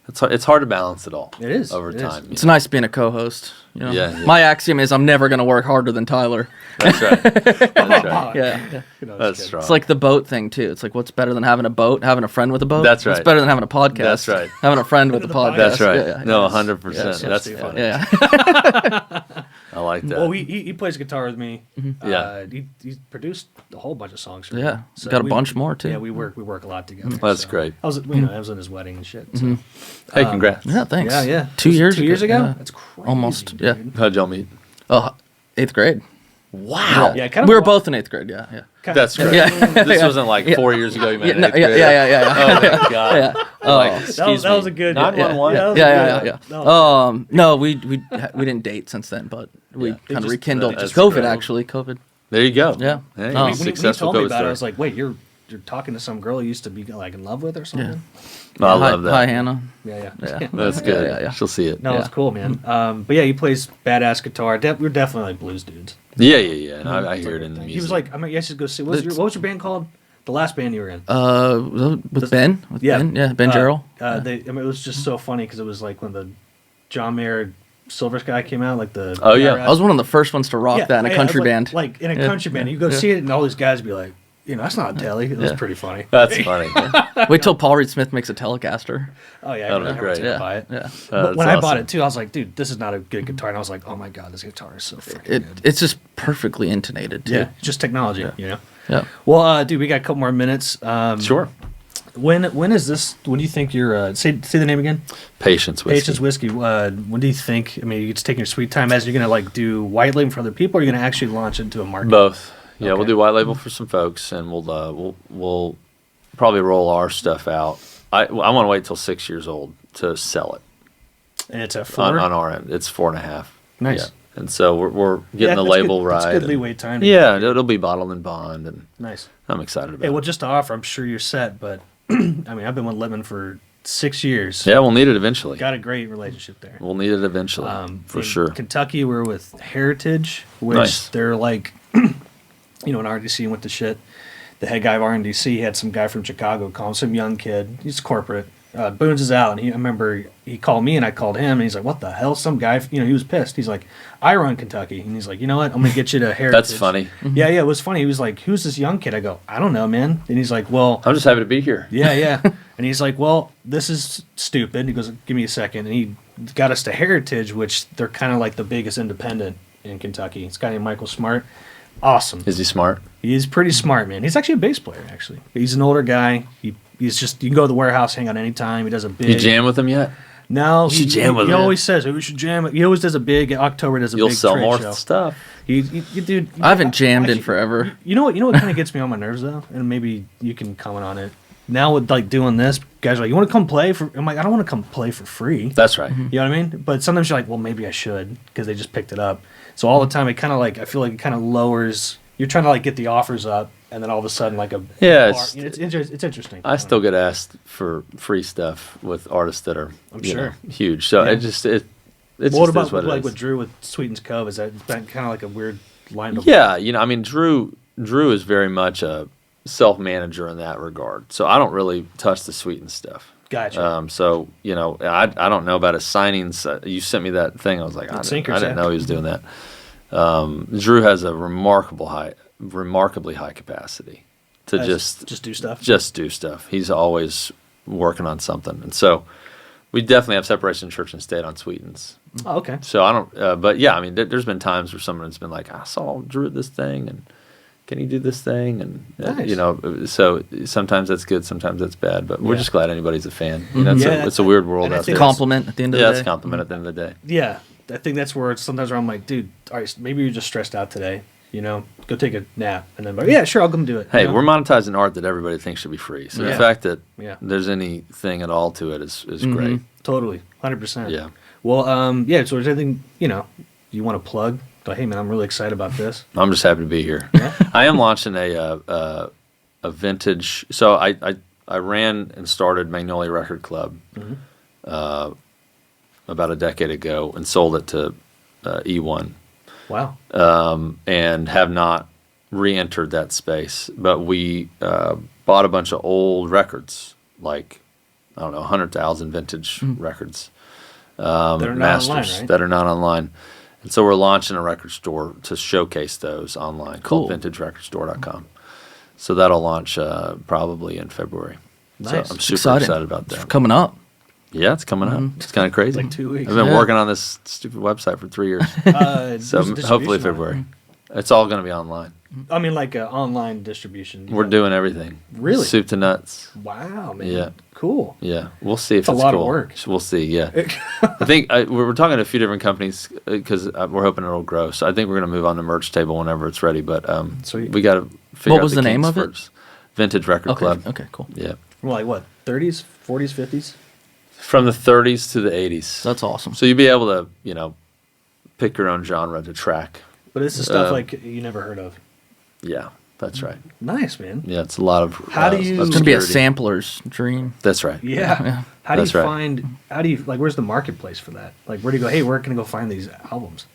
It's hard to balance it all. It is, over it is. time. It's nice being a co-host. You know? Yeah, yeah. My axiom is I'm never going to work harder than Tyler. That's right. That's right. Yeah. You know, That's just strong. It's like the boat thing, too. It's like, what's better than having a boat, having a friend with a boat? That's What's right. better than having a podcast? That's right. Having a friend with a The podcast. That's right. Yeah, yeah, No, yeah. 100%. Yes, That's yes, funny. Yeah. I like that. Well, he plays guitar with me. Yeah. He produced a whole bunch of songs for Yeah. me. Got a bunch more, too. Yeah, we work a lot together. That's so. great. I was I was in his wedding and shit. So. Hey, congrats. Yeah, thanks. Yeah. 2 Was it years 2 years ago? Yeah. That's crazy. Almost, dude. yeah. How'd y'all meet? Oh, 8th grade. Wow. Yeah, kind of. We were both in 8th grade, yeah. That's great. Yeah. This wasn't like 4 years ago you met Yeah, in no, eighth yeah, grade. yeah. Oh my god. Yeah. Oh. Like, That was a good. 911. that was a Yeah. good- No. No, we didn't date since then, but we Yeah. kind of just- rekindled. it Just just COVID, grew. actually. COVID. There you go. Yeah. Hey, No. When he successful told me COVID about it, I story. was like, wait, you're talking to some girl you used to be like in love with or something? Oh, I love that. Hi, Hannah. Yeah. Yeah. That's good. Yeah. She'll see it. No, Yeah. it's cool, man. But yeah, he plays badass guitar. We're definitely like blues dudes. Yeah. And I hear it in the music. He was like, I mean, yes, just go see. What was your band called? The last band you were in. With Ben. With Yeah. Ben. Yeah, Ben Jarrell. It was just so funny because it was like when the John Mayer Silver Sky came out, like the. Oh, yeah. I was one of the first ones to rock that in a country band. Like in a Yeah. country band, you go see it, and all these guys be like, that's not a telly. It was Yeah. pretty funny. That's funny. Wait till Paul Reed Smith makes a Telecaster. Oh yeah, That'll be I remember great. taking Yeah. a buy it. Yeah. But That's when I bought awesome. it too, I was like, dude, this is not a good guitar, and I was like, oh my god, this guitar is so freaking good. It's just perfectly intonated, too. Yeah, just technology, Yeah. Well, dude, we got a couple more minutes. Sure. When is this? When do you think you're? Say the name again. Patience whiskey. Patience whiskey. When do you think? I mean, you're just taking your sweet time as you're gonna like do white label for other people, or you're gonna actually launch into a market. Both. Yeah, Okay. we'll do white label for some folks, and we'll probably roll our stuff out. I want to wait till 6 years old to sell it And it's a 4. on our end. It's 4.5. Nice. Yeah. And so we're getting the that's label good. right. That's good and- leeway time. Yeah, it'll be bottled and bond, and Nice. I'm excited about Hey, well, it. just to offer, I'm sure you're set, but I mean, I've been with Littman for 6 years. Yeah, we'll need it eventually. Got a great relationship there. We'll need it eventually, for in sure. Kentucky, we're with Heritage, which Nice. they're like, an RDC went to shit. The head guy of RNDC had some guy from Chicago call him, some young kid. He's corporate. Boone's is out, and I remember he called me, and I called him, and he's like, "What the hell?" Some guy, he was pissed. He's like, "I run Kentucky," and he's like, "You know what? I'm gonna get you to Heritage." That's funny. Yeah, it was funny. He was like, "Who's this young kid?" I go, "I don't know, man." And he's like, "Well, I'm just happy to be here. yeah." And he's like, "Well, this is stupid." He goes, "Give me a second." And he got us to Heritage, which they're kind of like the biggest independent in Kentucky. It's a guy named Michael Smart. Awesome. Is he smart? He's pretty smart, man. He's actually a bass player, actually. He's an older guy. He's just, you can go to the warehouse, hang out anytime. He does a big... You jam with him yet? No. You should jam with He him. always says, we should jam. He always does a big, October does a You'll big sell trade more show. stuff. Dude. I haven't jammed in actually, forever. You know what kind of gets me on my nerves, though? And maybe you can comment on it. Now with, like, doing this, guys are like, you want to come play for... I'm like, I don't want to come play for free. That's right. You know what I mean? But sometimes you're like, well, maybe I should, because they just picked it up. So all the time, it kind of like, I feel like it kind of lowers... You're trying to like get the offers up, and then all of a sudden, like Yeah, it's interesting. I still get asked for free stuff with artists that are I'm you sure. know, huge. So Yeah. it just What just about is what like it with is. Drew with Sweetens Cove? Is that kind of like a weird line? Yeah, I mean, Drew is very much a self-manager in that regard. So I don't really touch the Sweeten stuff. Gotcha. So I don't know about his signings. You sent me that thing. I was like, I didn't know he was doing that. Drew has a remarkably high capacity to just do stuff. Just do stuff. He's always working on something, and so we definitely have separation of church and state on Sweetens. Oh, okay. So I don't, but yeah, I mean, there's been times where someone's been like, I saw Drew at this thing, and can he do this thing? And Nice. so sometimes that's good, sometimes that's bad, but we're Yeah. just glad anybody's a fan. Yeah, It's a weird world and I out think there. Compliment at the end of Yeah, the it's day. a compliment at the end of the day. Yeah, I think that's where it's sometimes where I'm like, dude, all right, maybe you're just stressed out today. Go take a nap, and then, yeah, sure, I'll come do it. Hey, we're monetizing art that everybody thinks should be free. So the Yeah. fact that Yeah. there's anything at all to it is great. Totally, 100%. Yeah. Well, so is there anything you want to plug? Like, hey, man, I'm really excited about this. I'm just happy to be here. I am launching a vintage. So I ran and started Magnolia Record Club about a decade ago and sold it to E1. Wow. And have not re-entered that space. But we bought a bunch of old records, like, I don't know, 100,000 vintage records. That are not masters online, right? that are not online. And so we're launching a record store to showcase those online called vintagerecordstore.com. So that'll launch probably in February. Nice. So I'm super Exciting. excited about that. Coming up. Yeah, it's coming up. It's kind of crazy. Like 2 weeks. I've been Yeah. working on this stupid website for 3 years. So Who's the hopefully distribution February. on It's all going to be online. it? I mean, like online distribution. We're doing everything. Really? Soup to nuts. Wow, man. Yeah. Cool. Yeah. We'll see if It's a it's lot of cool. work. We'll see. Yeah. I think we're talking to a few different companies because we're hoping it'll grow. So I think we're going to move on the merch table whenever it's ready. But Sweet. we got to figure What out was the name kinks of it? first. Vintage Record Okay. Club. Okay. Cool. Yeah. From like what? 30s, 40s, 50s? From the 30s to the 80s. That's awesome. So you'd be able to, pick your own genre to track. But it's the stuff like you never heard of. Yeah, that's right. Nice, man. Yeah, it's a lot of. How do you- It's gonna be a obscurity. sampler's dream. That's right. Yeah. How do That's you right. find? Where's the marketplace for that? Like, where do you go? Hey, where can I go find these albums?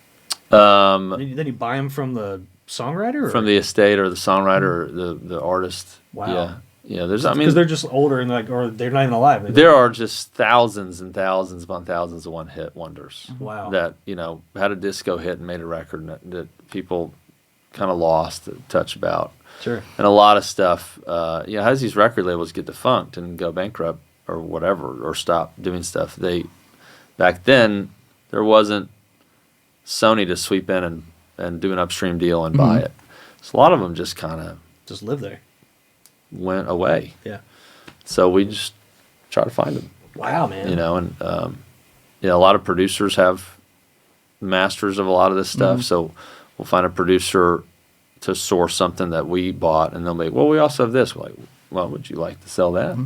Then you buy them from the songwriter, or? From the estate or the songwriter or the artist. Wow. Yeah. because they're just older and or they're not even alive. Maybe. There are just thousands and thousands upon thousands of one-hit wonders. Wow. That had a disco hit and made a record that people kind of lost touch about. Sure. And a lot of stuff, as these record labels get defunct and go bankrupt or whatever, or stop doing stuff, back then there wasn't Sony to sweep in and do an upstream deal and buy it. So a lot of them just kind of Just live there. went away. Yeah. So we just try to find them, Wow, man. and a lot of producers have masters of a lot of this stuff. So we'll find a producer to source something that we bought, and they'll be, well, we also have this. We're like, well, would you like to sell that?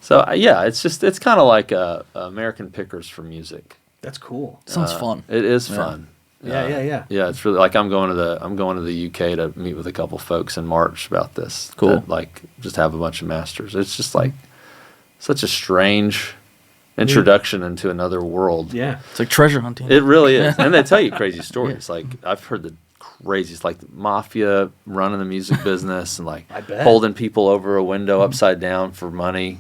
So it's kind of like American Pickers for music. That's cool. Sounds fun. It is fun. Yeah. Yeah, it's really like I'm going to the UK to meet with a couple folks in March about this. Cool. That, like, just have a bunch of masters. It's just like such a strange introduction into another world. Yeah. It's like treasure hunting. It really is. And they tell you crazy stories. Like, I've heard the craziest, like the mafia running the music business and like I bet. holding people over a window upside down for money.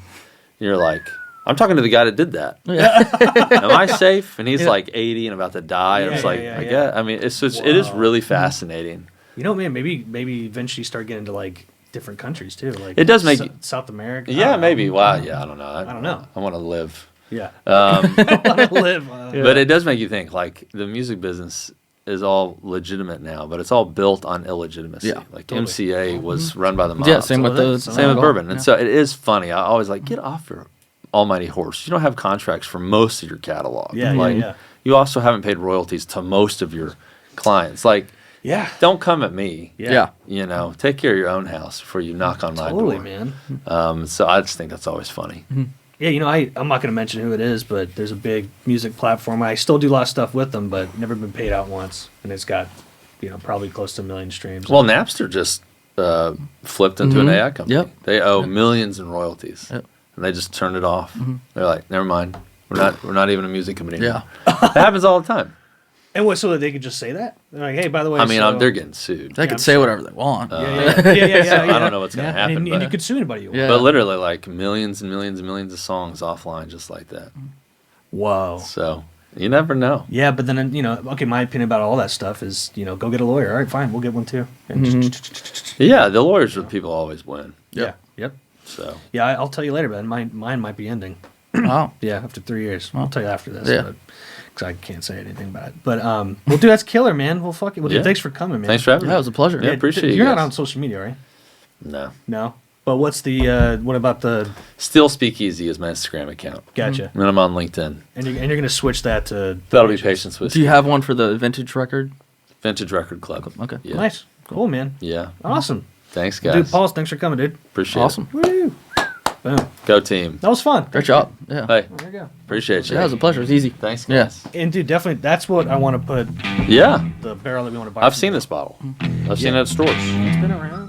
You're like, I'm talking to the guy that did that. Am I safe? And he's like 80 and about to die. I was like, I guess. I mean, it's just, it is really fascinating. You know, man, maybe eventually start getting to like different countries too. Like It does make you- South America. I Yeah, don't know. maybe. Wow. Yeah, I don't know. I don't know. I want to live. Yeah. I want to live. But it does make you think, like, the music business is all legitimate now, but it's all built on illegitimacy. Yeah, Like, totally. MCA was run by the mob. Yeah, same with the Same with bourbon. And so it is funny. I always like, get off your almighty horse. You don't have contracts for most of your catalog. Yeah, like, yeah. You also haven't paid royalties to most of your clients. Like, Yeah. don't come at me. Yeah. You know, take care of your own house before you knock on my Totally, door. man. So I just think that's always funny. Yeah, you know, I'm not going to mention who it is, but there's a big music platform. I still do a lot of stuff with them, but never been paid out once. And it's got, probably close to 1 million streams. Well, Napster just flipped into an AI company. Yep. They owe millions in royalties, Yep. and they just turned it off. They're like, never mind. We're not even a music company anymore. Yeah. That happens all the time. And what, so that they could just say that? They're like, hey, by the way, I mean, so, they're getting sued. They I'm could say sure. whatever they want. yeah. I don't know what's gonna happen, And but- you could sue anybody you want. Yeah. But literally, like millions and millions and millions of songs offline, just like that. Whoa. So you never know. Yeah, but then, okay, my opinion about all that stuff is, go get a lawyer. All right, fine, we'll get one too. And Yeah, the lawyers are the people who always win. yeah, yep. So Yeah, I'll tell you later, man. Mine might be ending. Wow. Yeah, after 3 years. I'll tell you after this. Yeah. Because I can't say anything about it. But, well, dude, that's killer, man. Well, fuck it. Well, dude, Yeah. thanks for coming, man. thanks for having Yeah, me. it was a pleasure. Yeah, appreciate you You're not guys. on social media, right? No. No. But what's the, what about the, Still Speakeasy is my Instagram account. gotcha. And I'm on LinkedIn. And you're going to switch that to, That'll be Patience with Do you have one for the vintage record? Vintage Record Club. Okay. Yeah. nice. Cool, man. Yeah. Awesome. Thanks, guys. Dude, Paul, thanks for coming, dude. Appreciate Awesome. Woo. Boom. it. Go team. That was fun. Great job. Yeah. Hey, There you go. appreciate you. Yeah, it was a pleasure. It was easy. Thanks, Yeah. guys. And, dude, definitely, that's what I want to put Yeah. the barrel that we want to buy. I've from seen you. this bottle. I've seen it at stores. It's been around.